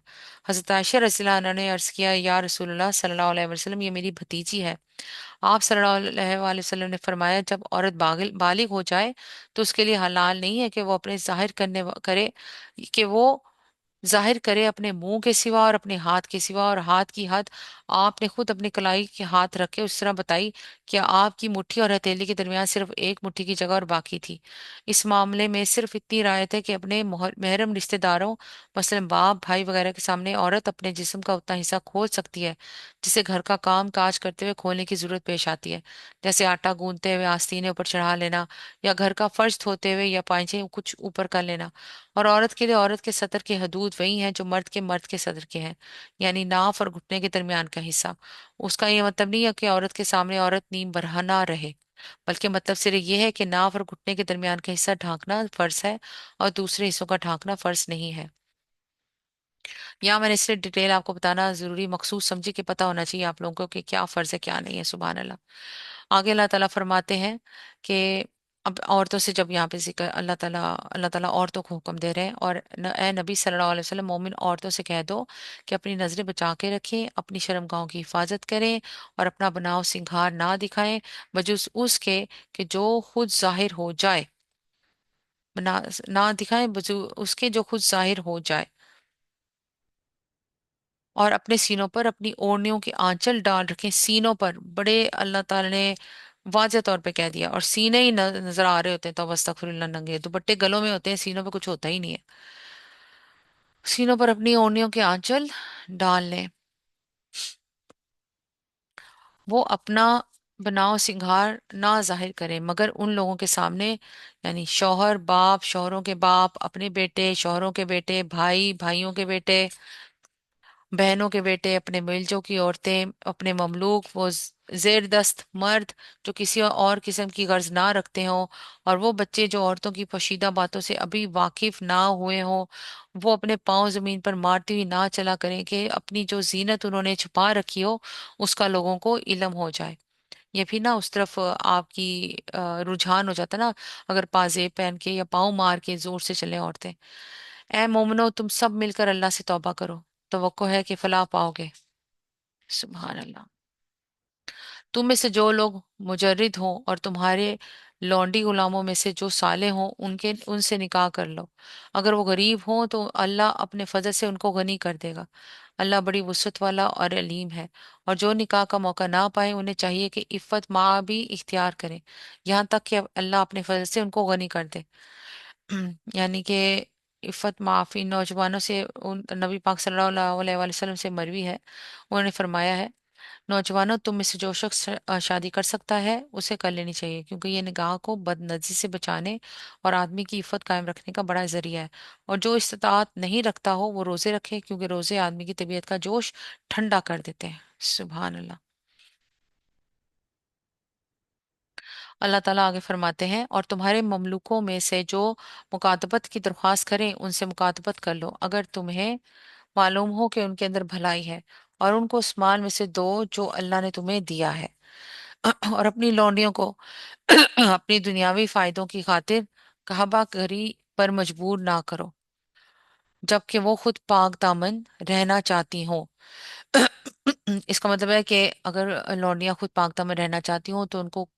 A: हज़रत आयशा रज़ियल्लाहु अन्हा ने अर्ज़ किया, या रसूल अल्लाह सल्लल्लाहु अलैहि वसल्लम, ये मेरी भतीजी है। आप सल्लल्लाहु अलैहि वसल्लम ने फरमाया, जब औरत बालिग हो जाए तो उसके लिए हलाल नहीं है कि वो अपने कि वो जाहिर करे अपने मुंह के सिवा और अपने हाथ के सिवा। और हाथ की हद आपने खुद अपनी कलाई के हाथ रखे उस तरह बताई कि आपकी मुट्ठी और हथेली के दरमियान सिर्फ एक मुट्ठी की जगह और बाकी थी। इस मामले में सिर्फ इतनी रायत है कि अपने महरम रिश्तेदारों, मसलन बाप भाई वगैरह के सामने औरत अपने जिस्म का उतना हिस्सा खोल सकती है जिसे घर का काम काज करते हुए खोलने की जरूरत पेश आती है, जैसे आटा गूंदते हुए आस्तीने ऊपर चढ़ा लेना, या घर का फर्श धोते हुए या पांचे कुछ ऊपर कर लेना। और औरत के लिए औरत के सतर की हदूद वही हैं जो मर्द के सतर के हैं, यानी नाफ और घुटने के दरमियान का हिस्सा। उसका ये मतलब नहीं है कि औरत के सामने औरत नीम बरहना रहे, बल्कि मतलब सिर्फ ये है कि नाफ और घुटने के दरमियान का हिस्सा ढांकना फर्ज है और दूसरे हिस्सों का ढांकना फर्ज नहीं है। यहाँ मैंने इसलिए डिटेल आपको बताना जरूरी मखसूस समझी कि पता होना चाहिए आप लोगों को कि क्या फर्ज है क्या नहीं है। सुभान अल्लाह। आगे अल्लाह ताला फरमाते हैं कि अब औरतों से जब यहाँ पे जिक्र अल्लाह ताला औरतों को हुक्म दे रहे हैं, और ए नबी सल्लल्लाहु अलैहि वसल्लम, मोमिन औरतों से कह दो कि अपनी नजरें बचा के रखें, अपनी शर्मगाहों की हिफाजत करें और अपना बनाव सिंगार ना दिखाएं, बजुज उसके कि जो खुद जाहिर हो जाए। ना ना दिखाएं बजू उसके जो खुद जाहिर हो जाए। और अपने सीनों पर अपनी ओढ़नियों की आंचल डाल रखें, सीनों पर बड़े अल्लाह ताला ने वाज़ह तौर पे कह दिया। और सीने ही नजर आ रहे होते हैं तो अस्तगफिरुल्लाह, नंगे दुपट्टे गलों में होते हैं, सीनों पे कुछ होता ही नहीं है। सीनों पर अपनी ओढ़नियों के आंचल डाल लें। वो अपना बनाव सिंगार ना जाहिर करें मगर उन लोगों के सामने, यानी शौहर, बाप, शौहरों के बाप, अपने बेटे, शौहरों के बेटे, भाई, भाइयों के बेटे, बहनों के बेटे, अपने मिलजो की औरतें, अपने ममलूक, वो जेर दस्त मर्द जो किसी और किस्म की गर्ज ना रखते हों, और वो बच्चे जो औरतों की पोशीदा बातों से अभी वाकिफ ना हुए हों, वो अपने पांव जमीन पर मारती हुई ना चला करें कि अपनी जो जीनत उन्होंने छुपा रखी हो उसका लोगों को इल्म हो जाए। ये भी ना उस तरफ आपकी रुझान हो जाता ना, अगर पाजेब पहन के या पाँव मार के जोर से चले औरतें। ए मोमनो, तुम सब मिलकर अल्लाह से तौबा करो, तवक्को है कि फलाह पाओगे। सुभान अल्लाह। तुम में से जो लोग मुजर्रिद हों और तुम्हारे लौंडी गुलामों में से जो साले हों उनके उनसे निकाह कर लो। अगर वो गरीब हों तो अल्लाह अपने फजल से उनको गनी कर देगा। अल्लाह बड़ी वुसअत वाला और अलीम है। और जो निकाह का मौका ना पाए उन्हें चाहिए कि इफ़्फ़त माँ भी इख्तियार करें, यहाँ तक कि अल्लाह अपने फजल से उनको गनी कर दे। यानी कि इफ़्फ़त माफ़ी नौजवानों से उन नबी पाक सल्लल्लाहु अलैहि वसल्लम से मरवी है, उन्होंने फरमाया है, नौजवानों, तुम में से जो शख्स शादी कर सकता है उसे कर लेनी चाहिए, क्योंकि ये निगाह को बदनज़री से बचाने और आदमी की इफ़्फ़त कायम रखने का बड़ा जरिया है। और जो इस्तात नहीं रखता हो वो रोजे रखे, क्योंकि रोजे आदमी की तबीयत का जोश ठंडा कर देते हैं। सुभान अल्लाह। اللہ ताला आगे फरमाते हैं, और तुम्हारे ममलूकों में से जो मुकातबत की दरख्वास्त करें उनसे मुकातबत कर लो, अगर तुम्हें मालूम हो कि उनके अंदर भलाई है, और उनको उस माल में से दो जो अल्लाह ने तुम्हें दिया है। और अपनी लौंडियों को अपनी दुनियावी फायदों की खातिर कहबा करी पर मजबूर ना करो, जबकि वो खुद पाक दामन रहना चाहती हों। इसका मतलब है कि अगर लौंडियां खुद पाक दामन रहना चाहती हों तो उनको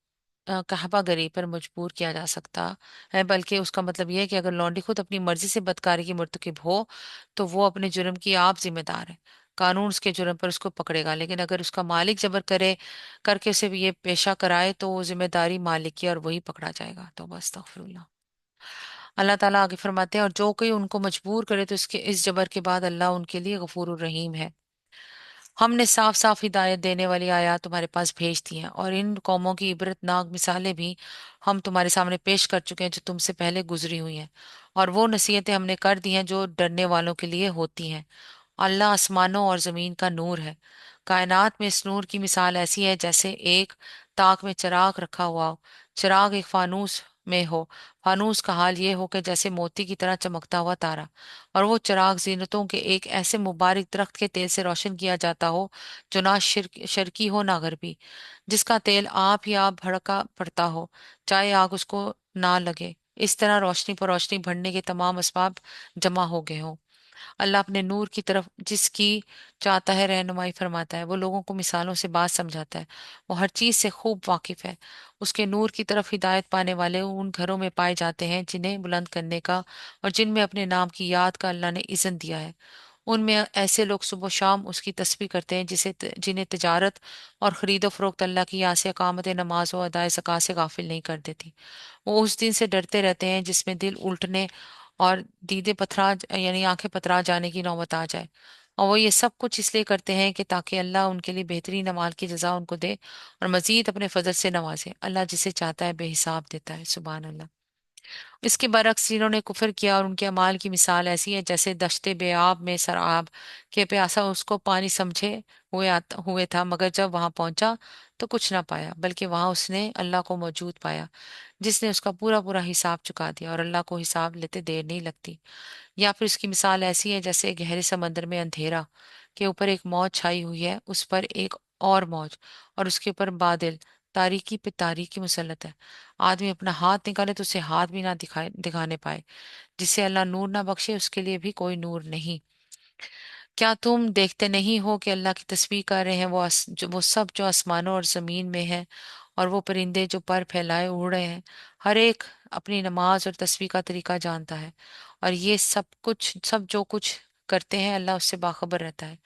A: कहबा गरी पर मजबूर किया जा सकता है, बल्कि उसका मतलब यह है कि अगर लौंडी खुद अपनी मर्जी से बदकारी की मुर्तकिब हो तो वो अपने जुर्म की आप जिम्मेदार है। कानून उसके जुर्म पर उसको पकड़ेगा, लेकिन अगर उसका मालिक जबर करे करके उसे भी ये पेशा कराए तो वो जिम्मेदारी मालिक की और वही पकड़ा जाएगा। तो बस अस्तगफिरुल्लाह। अल्लाह ताला आगे फरमाते हैं, और जो कोई उनको मजबूर करे तो इसके इस जबर के बाद अल्लाह उनके लिए गफूर रहीम है। हमने साफ साफ हिदायत देने वाली आयत तुम्हारे पास भेज दी हैं, और इन कौमों की इबरतनाक मिसालें भी हम तुम्हारे सामने पेश कर चुके हैं जो तुमसे पहले गुजरी हुई हैं, और वो नसीहतें हमने कर दी हैं जो डरने वालों के लिए होती हैं। अल्लाह आसमानों और जमीन का नूर है। कायनात में इस नूर की मिसाल ऐसी है जैसे एक ताक में चिराग रखा हुआ हो। चिराग एक फानूस में हो। फानूस का हाल ये हो कि जैसे मोती की तरह चमकता हुआ तारा, और वो चिराग जीनतों के एक ऐसे मुबारक दरख्त के तेल से रोशन किया जाता हो जो ना शर्की हो ना गरबी, जिसका तेल आप ही आप भड़का पड़ता हो, चाहे आग उसको ना लगे। इस तरह रोशनी पर रोशनी बढ़ने के तमाम असबाब जमा हो गए हों। अल्लाह अपने नूर की तरफ जिसकी चाहता है रहनुमाई फरमाता है। वो लोगों को मिसालों से बात समझाता है। वो हर चीज से खूब वाकिफ है। उसके नूर की तरफ हिदायत पाने वाले उन घरों में पाए जाते हैं जिन्हें बुलंद करने का और जिनमें अपने नाम की याद का अल्लाह ने इज़्न दिया है। उनमें ऐसे लोग सुबह शाम उसकी तस्बीह करते हैं जिन्हें तिजारत और खरीदो फरोख्त अल्लाह की याद से अकामत नमाज और अदाए ज़कात से गाफिल नहीं कर देती। वो उस दिन से डरते रहते हैं जिसमें दिल उल्टने और दीदे पथरा यानी आंखें पथरा जाने की नौबत आ जाए। और वो ये सब कुछ इसलिए करते हैं कि ताकि अल्लाह उनके लिए बेहतरीन अमाल की जजा उनको दे और मजीद अपने फजल से नवाजे। अल्लाह जिसे चाहता है बेहिसाब देता है। सुभान अल्लाह। इसके बरक्स जिन्होंने कुफर किया और उनके अमाल की मिसाल ऐसी है जैसे दश्ते बेआब में सराब के प्यासा उसको पानी समझे हुए था, मगर जब वहां पहुंचा तो कुछ ना पाया, बल्कि वहां उसने अल्लाह को मौजूद पाया जिसने उसका पूरा पूरा हिसाब चुका दिया, और अल्लाह को हिसाब लेते देर नहीं लगती। या फिर उसकी मिसाल ऐसी है जैसे गहरे समंदर में अंधेरा के ऊपर एक मौज छाई हुई है, उस पर एक और मौज, और उसके ऊपर बादल, तारीकी पे तारीकी मुसल्लत है। आदमी अपना हाथ निकाले तो उसे हाथ भी ना दिखाने पाए। जिसे अल्लाह नूर ना बख्शे उसके लिए भी कोई नूर नहीं। क्या तुम देखते नहीं हो कि अल्लाह की तस्बीह कर रहे हैं वो सब जो आसमानों और जमीन में है, और वो परिंदे जो पर फैलाए उड़ रहे हैं। हर एक अपनी नमाज और तस्बीह का तरीका जानता है, और ये सब जो कुछ करते हैं अल्लाह उससे बाखबर रहता है।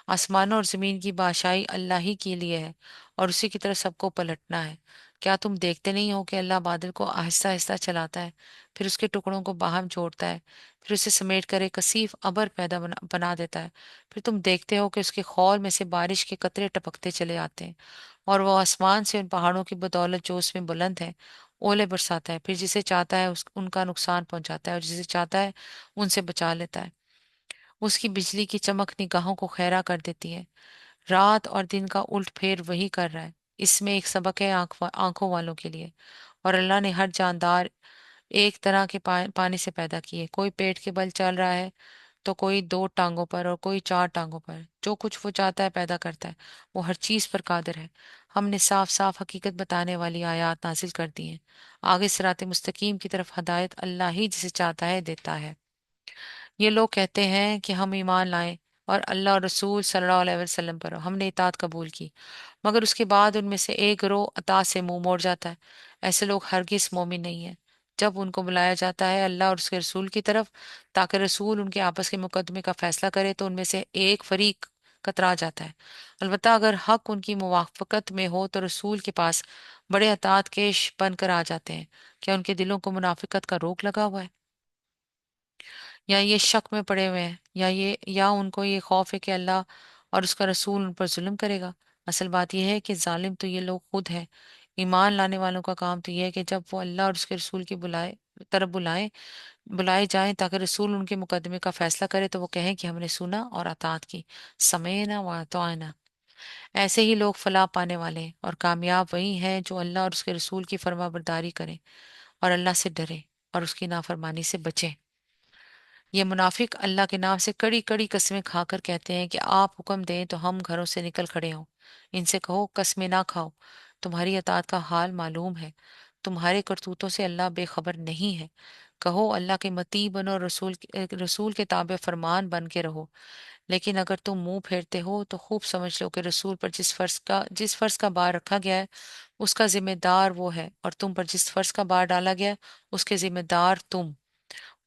A: आसमानों और जमीन की बादशाही अल्लाह ही के लिए है, और उसी की तरफ सबको पलटना है। क्या तुम देखते नहीं हो कि अल्लाह बादल को आहिस्ता आहिस्ता चलाता है, फिर उसके टुकड़ों को बाहम जोड़ता है, फिर उसे समेट कर एक कसीफ अबर पैदा बना देता है। फिर तुम देखते हो कि उसके खौल में से बारिश के कतरे टपकते चले आते हैं, और वो आसमान से उन पहाड़ों की बदौलत जो उसमें बुलंद है ओले बरसाता है। फिर जिसे चाहता है उनका नुकसान पहुंचाता है, और जिसे चाहता है उनसे बचा लेता है। उसकी बिजली की चमक निगाहों को खैरा कर देती है। रात और दिन का उल्ट फेर वही कर रहा है। इसमें एक सबक है आंखों वालों के लिए। और अल्लाह ने हर जानदार एक तरह के पानी से पैदा किए। कोई पेट के बल चल रहा है, तो कोई दो टांगों पर और कोई चार टांगों पर। जो कुछ वो चाहता है पैदा करता है। वो हर चीज पर कादिर है। हमने साफ साफ हकीकत बताने वाली आयत नाजिल कर दी हैं। आगे सिराते मुस्तकीम की तरफ हदायत अल्लाह ही जिसे चाहता है देता है। ये लोग कहते हैं कि हम ईमान लाए और अल्लाह और रसूल सल्लल्लाहु अलैहि वसल्लम पर हमने इताअत कबूल की, मगर उसके बाद उनमें से एक गिरोह अता से मुंह मोड़ जाता है। ऐसे लोग हरगिज मोमिन नहीं है। जब उनको बुलाया जाता है अल्लाह और उसके रसूल की तरफ ताकि रसूल उनके आपस के मुकदमे का फैसला करे, तो उनमें से एक फरीक कतरा जाता है। अलबत्ता अगर हक उनकी मुवाफकत में हो तो रसूल के पास बड़े अतात केश बनकर आ जाते हैं। क्या उनके दिलों को मुनाफिकत का रोक लगा हुआ है, या ये शक में पड़े हुए हैं, या उनको ये खौफ है कि अल्लाह और उसका रसूल उन पर जुल्म करेगा। असल बात यह है कि जालिम तो ये लोग खुद हैं। ईमान लाने वालों का काम तो यह है कि जब वो अल्लाह और उसके रसूल की तरफ बुलाए जाएं ताकि रसूल उनके मुकदमे का फैसला करे, तो वो कहें कि हमने सुना और अतात की। समय ना व ایسے ہی لوگ فلاح پانے والے ہیں، اور کامیاب وہی ہیں جو اللہ اور اس کے رسول کی فرما برداری کریں اور اللہ سے ڈریں اور اس کی نافرمانی سے بچیں۔ یہ منافق اللہ کے نام سے کڑی کڑی قسمیں کھا کر کہتے ہیں کہ آپ حکم دیں تو ہم گھروں سے نکل کھڑے ہوں۔ ان سے کہو قسمیں نہ کھاؤ، تمہاری اطاعت کا حال معلوم ہے، تمہارے کرتوتوں سے اللہ بے خبر نہیں ہے۔ کہو اللہ کے مطیع بنو اور رسول کے تابع فرمان بن کے رہو۔ لیکن اگر تم منہ پھیرتے ہو تو خوب سمجھ لو کہ رسول پر جس فرض کا بار رکھا گیا ہے اس کا ذمہ دار وہ ہے، اور تم پر جس فرض کا بار ڈالا گیا ہے اس کے ذمہ دار تم۔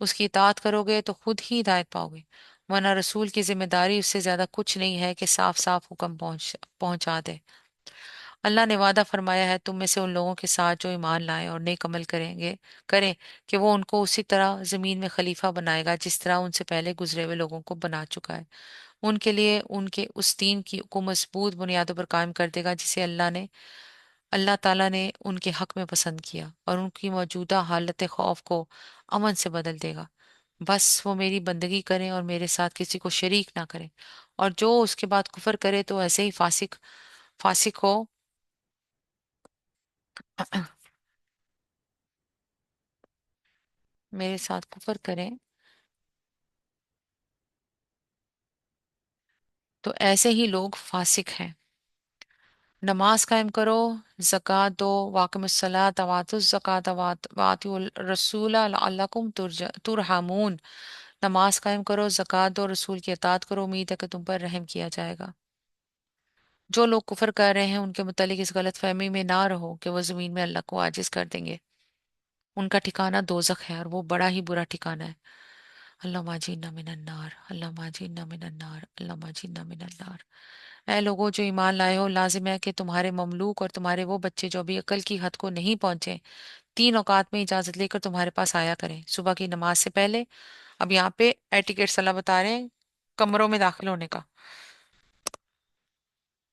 A: اس کی اطاعت کرو گے تو خود ہی ہدایت پاؤ گے، ورنہ رسول کی ذمہ داری اس سے زیادہ کچھ نہیں ہے کہ صاف صاف حکم پہنچا دے۔ اللہ نے وعدہ فرمایا ہے تم میں سے ان لوگوں کے ساتھ جو ایمان لائیں اور نیک عمل کریں کہ وہ ان کو اسی طرح زمین میں خلیفہ بنائے گا جس طرح ان سے پہلے گزرے ہوئے لوگوں کو بنا چکا ہے۔ ان کے لیے ان کے اس دین کو مضبوط بنیادوں پر قائم کر دے گا جسے اللہ تعالیٰ نے ان کے حق میں پسند کیا، اور ان کی موجودہ حالت خوف کو امن سے بدل دے گا۔ بس وہ میری بندگی کریں اور میرے ساتھ کسی کو شریک نہ کریں، اور جو اس کے بعد کفر کرے تو ایسے ہی فاسق ہو میرے ساتھ کفر کریں تو ایسے ہی لوگ فاسق ہیں۔ نماز قائم کرو، زکوٰۃ دو، واقم الصلاۃ، واتو الزکوٰۃ، واتو الرسول لعلکم ترحمون۔ نماز قائم کرو، زکوٰۃ دو، رسول کی اطاعت کرو، امید ہے کہ تم پر رحم کیا جائے گا۔ جو لوگ کفر کر رہے ہیں ان کے متعلق اس غلط فہمی میں نہ رہو کہ وہ زمین میں اللہ کو عاجز کر دیں گے۔ ان کا ٹھکانہ دوزخ ہے اور وہ بڑا ہی برا ٹھکانہ ہے۔ اللہم اجرنا من النار، اللہم اجرنا من النار، اللہم اجرنا من النار۔ اے لوگوں جو ایمان لائے ہو، لازم ہے کہ تمہارے مملوک اور تمہارے وہ بچے جو ابھی عقل کی حد کو نہیں پہنچے 3 اوقات میں اجازت لے کر تمہارے پاس آیا کریں، صبح کی نماز سے پہلے۔ اب یہاں پہ ایٹیکیٹ صلاح بتا رہے ہیں کمروں میں داخل ہونے کا،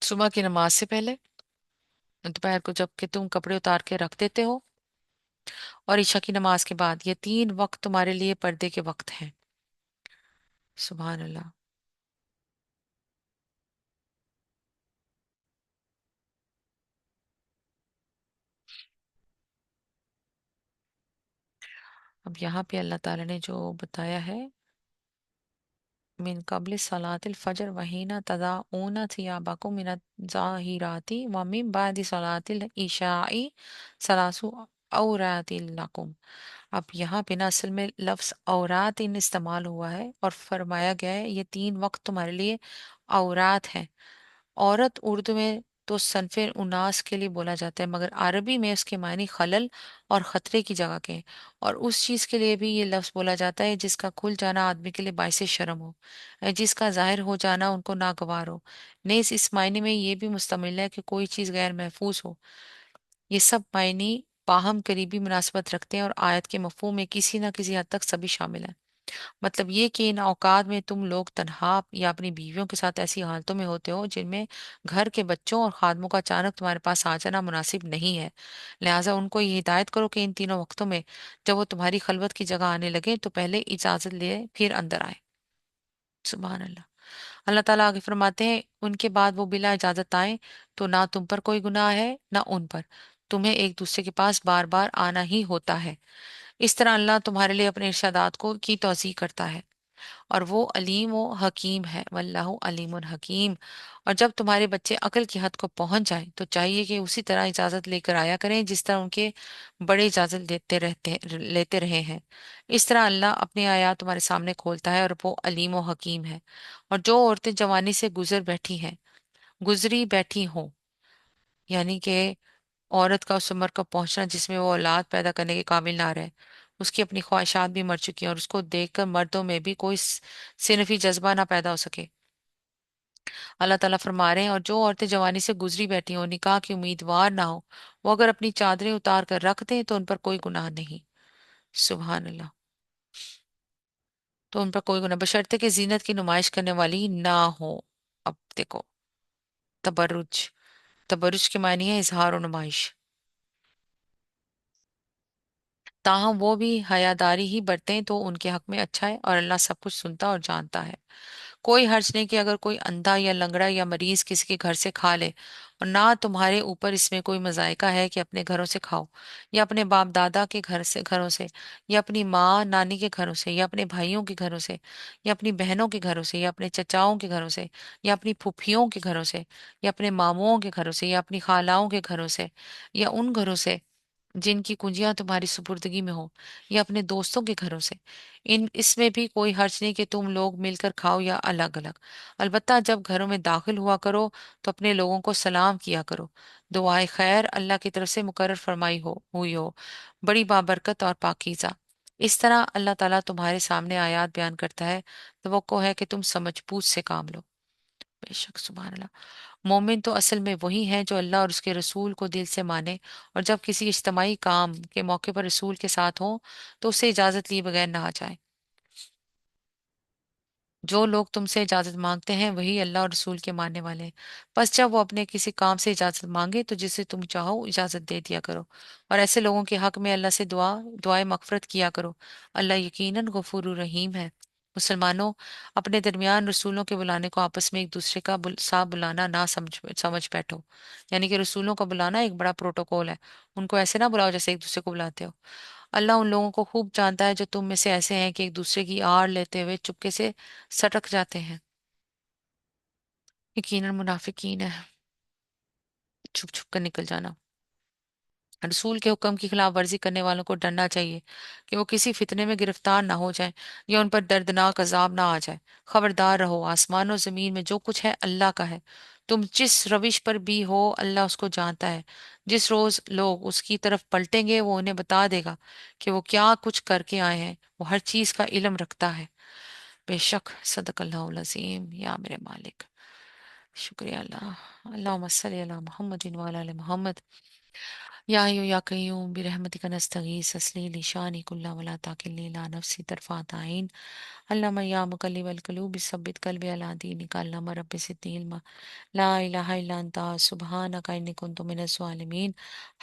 A: صبح کی نماز سے پہلے، دوپہر کو جب کہ تم کپڑے اتار کے رکھ دیتے ہو، اور عشاء کی نماز کے بعد۔ یہ 3 وقت تمہارے لیے پردے کے وقت ہیں۔ سبحان اللہ۔ اب یہاں پہ اللہ تعالیٰ نے جو بتایا ہے، من قبل صلاة الفجر وحین تضاؤون ثیابکم من الظاہرات ومن بعد صلاة العشاء ثلاث عورات لکم۔ اب یہاں پہ نا اصل میں لفظ عورات ان استعمال ہوا ہے اور فرمایا گیا ہے یہ 3 وقت تمہارے لیے عورات ہیں۔ عورت اردو میں تو صنف اناس کے لیے بولا جاتا ہے، مگر عربی میں اس کے معنی خلل اور خطرے کی جگہ کے ہیں، اور اس چیز کے لیے بھی یہ لفظ بولا جاتا ہے جس کا کھل جانا آدمی کے لیے باعث شرم ہو، جس کا ظاہر ہو جانا ان کو ناگوار ہو۔ نیز اس معنی میں یہ بھی مستمل ہے کہ کوئی چیز غیر محفوظ ہو۔ یہ سب معنی باہم قریبی مناسبت رکھتے ہیں اور آیت کے مفہوم میں کسی نہ کسی حد تک سبھی شامل ہیں۔ مطلب یہ کہ ان اوقات میں تم لوگ تنہا یا اپنی بیویوں کے ساتھ ایسی حالتوں میں ہوتے ہو جن میں گھر کے بچوں اور خادموں کا اچانک تمہارے پاس آ جانا مناسب نہیں ہے، لہٰذا ان کو یہ ہدایت کرو کہ ان تینوں وقتوں میں جب وہ تمہاری خلوت کی جگہ آنے لگے تو پہلے اجازت لے پھر اندر آئے۔ سبحان اللہ۔ اللہ تعالیٰ آگے فرماتے ہیں ان کے بعد وہ بلا اجازت آئیں تو نہ تم پر کوئی گناہ ہے نہ ان پر، تمہیں ایک دوسرے کے پاس بار بار آنا ہی ہوتا ہے۔ اس طرح اللہ تمہارے لیے اپنے ارشادات کی توضیح کرتا ہے، اور وہ علیم و حکیم ہے، واللہ علیم حکیم۔ اور جب تمہارے بچے عقل کی حد کو پہنچ جائیں تو چاہیے کہ اسی طرح اجازت لے کر آیا کریں جس طرح ان کے بڑے اجازت لیتے رہے ہیں۔ اس طرح اللہ اپنی آیات تمہارے سامنے کھولتا ہے اور وہ علیم و حکیم ہے۔ اور جو عورتیں جوانی سے گزری بیٹھی ہوں، یعنی کہ عورت کا اس عمر کا پہنچنا جس میں وہ اولاد پیدا کرنے کے قابل نہ رہے، اس کی اپنی خواہشات بھی مر چکی ہیں اور اس کو دیکھ کر مردوں میں بھی کوئی صنفی جذبہ نہ پیدا ہو سکے۔ اللہ تعالیٰ فرما رہے ہیں اور جو عورتیں جوانی سے گزری بیٹھی ہوں، نکاح کی امیدوار نہ ہو، وہ اگر اپنی چادریں اتار کر رکھ دیں تو ان پر کوئی گناہ نہیں۔ سبحان اللہ۔ تو ان پر کوئی گناہ بشرطے کہ زینت کی نمائش کرنے والی نہ ہو۔ اب دیکھو، تبرج، تبرج کے معنی ہے اظہار و نمائش، تاہم وہ بھی حیاداری ہی برتیں تو ان کے حق میں اچھا ہے، اور اللہ سب کچھ سنتا اور جانتا ہے۔ کوئی حرج نہیں کہ اگر کوئی اندھا یا لنگڑا یا مریض کسی کے گھر سے کھا لے، اور نہ تمہارے اوپر اس میں کوئی مذائقہ ہے کہ اپنے گھروں سے کھاؤ، یا اپنے باپ دادا کے گھروں سے، یا اپنی ماں نانی کے گھروں سے، یا اپنے بھائیوں کے گھروں سے، یا اپنی بہنوں کے گھروں سے، یا اپنے چچاؤں کے گھروں سے، یا اپنی پھوپھیوں کے گھروں سے، یا اپنے ماموں کے گھروں سے، یا اپنی خالاؤں کے گھروں سے، یا ان گھروں سے جن کی کنجیاں تمہاری سپردگی میں ہو، یا اپنے دوستوں کے گھروں سے۔ اس میں بھی کوئی حرج نہیں کہ تم لوگ مل کر کھاؤ یا الگ الگ۔ البتہ جب گھروں میں داخل ہوا کرو تو اپنے لوگوں کو سلام کیا کرو۔ دعائے خیر اللہ کی طرف سے مقرر فرمائی ہوئی ہو، بڑی بابرکت اور پاکیزہ۔ اس طرح اللہ تعالیٰ تمہارے سامنے آیات بیان کرتا ہے، توقع ہے کہ تم سمجھ بوجھ سے کام لو۔ بے شک سبحان اللہ۔ مومن تو اصل میں وہی ہیں جو اللہ اور اس کے رسول کو دل سے مانے، اور جب کسی اجتماعی کام کے موقع پر رسول کے ساتھ ہوں تو اسے اجازت لیے بغیر نہ آ جائیں۔ جو لوگ تم سے اجازت مانگتے ہیں وہی اللہ اور رسول کے ماننے والے ہیں۔ بس جب وہ اپنے کسی کام سے اجازت مانگے تو جسے تم چاہو اجازت دے دیا کرو، اور ایسے لوگوں کے حق میں اللہ سے دعائے مغفرت کیا کرو۔ اللہ یقیناً غفور الرحیم ہے۔ مسلمانوں، اپنے درمیان رسولوں کے بلانے کو آپس میں ایک دوسرے کا ساتھ بلانا نہ سمجھ بیٹھو۔ یعنی کہ رسولوں کا بلانا ایک بڑا پروٹوکول ہے، ان کو ایسے نہ بلاؤ جیسے ایک دوسرے کو بلاتے ہو۔ اللہ ان لوگوں کو خوب جانتا ہے جو تم میں سے ایسے ہیں کہ ایک دوسرے کی آڑ لیتے ہوئے چپکے سے سٹک جاتے ہیں۔ یقیناً منافقین ہے چھپ چھپ کر نکل جانا۔ رسول کے حکم کی خلاف ورزی کرنے والوں کو ڈرنا چاہیے کہ وہ کسی فتنے میں گرفتار نہ ہو جائیں یا ان پر دردناک عذاب نہ آ جائے۔ خبردار رہو، آسمان و زمین میں جو کچھ ہے اللہ کا ہے۔ تم جس روش پر بھی ہو اللہ اس کو جانتا ہے۔ جس روز لوگ اس کی طرف پلٹیں گے وہ انہیں بتا دے گا کہ وہ کیا کچھ کر کے آئے ہیں، وہ ہر چیز کا علم رکھتا ہے۔ بے شک صدق اللہ العظیم۔ یا میرے مالک، شکریہ اللہ۔ اللہم صلی علی محمد وعلی آل محمد۔ یا حی یا قیوم برحمتک نستغیث اصلح لی شانی کلہ ولا تاکلنی الی نفسی طرفات عین۔ اللہم یا مقلب القلوب ثبت قلبی علی دینک۔ اللہم رب زدنی علما، لا الہ الا انت سبحانک انی کنت من الظالمین۔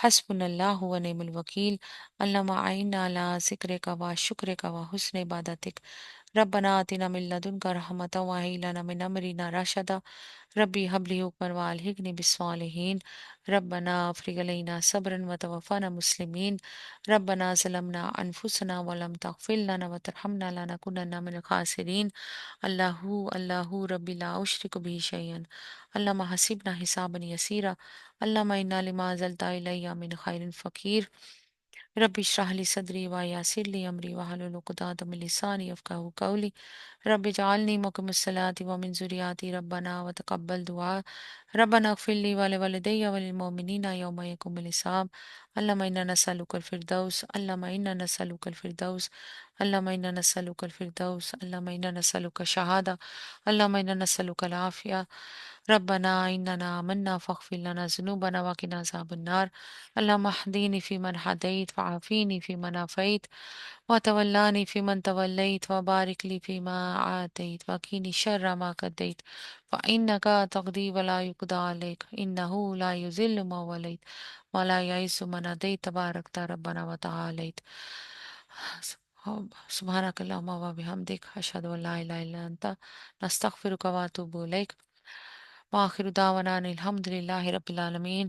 A: حسبنا اللہ و نعم الوکیل۔ اللہم اعنا علی ذکرک و شکرک و حسن عبادتک۔ ربنا آتنا من لدنک رحمۃ وہب لنا من امرنا رشدا۔ ربی حب لی حکما والحقنی بالصالحین۔ ربنا افرغ علینا صبرا وتوفنا مسلمین۔ ربنا ظلمنا انفسنا ولم تغفر لنا وترحمنا لنکونن من الخاسرین۔ اللہ اللہ ربی لا اشرک به شیئا۔ اللہم حسبنا حسابا یسیرا۔ اللہم انا لما انزلت الی من خیر فقیر۔ ربی اشرح لی صدری ویسر لی امری واحلل عقدۃ من لسانی یفقہوا قولی۔ رب اجعلنی مقیم الصلاۃ ومن ذریتی ربنا وتقبل دعاء۔ ربنا اغفر لی ولوالدی وللمؤمنین یوم یقوم الحساب۔ اللہم انا نسألک الفردوس، اللہم انا نسألک الفردوس، اللہم انا نسألک الفردوس، اللہم انا نسألک الشہادہ، اللہم انا نسألک العافیہ۔ ربنا اننا آمنا فاغفر لنا ذنوبنا وقنا عذاب النار۔ اللہم اہدنی فیمن ہدیت وعافینی فیمن عافیت وتولانی فیمن تولیت وبارک لی فیما آتیت وقینی شر ما قضیت فإنک تقضی ولا یقضی علیک انہ لا یذل من ولیت ولا یعز من عادیت تبارکت ربنا وتعالیت۔ سبحانک اللہم وبحمدک اشہد ان لا الہ الا انت نستغفرک واتوب الیک۔ وآخر دعوانا ان الحمد للہ رب العالمین۔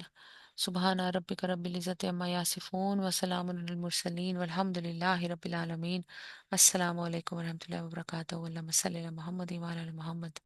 A: سبحان ربک رب العزت عما یصفون وسلام علی المرسلین والحمد للہ رب العالمین۔ السلام علیکم ورحمۃ اللہ وبرکاتہ۔ اللہم صلی علی محمد وعلی آل محمد۔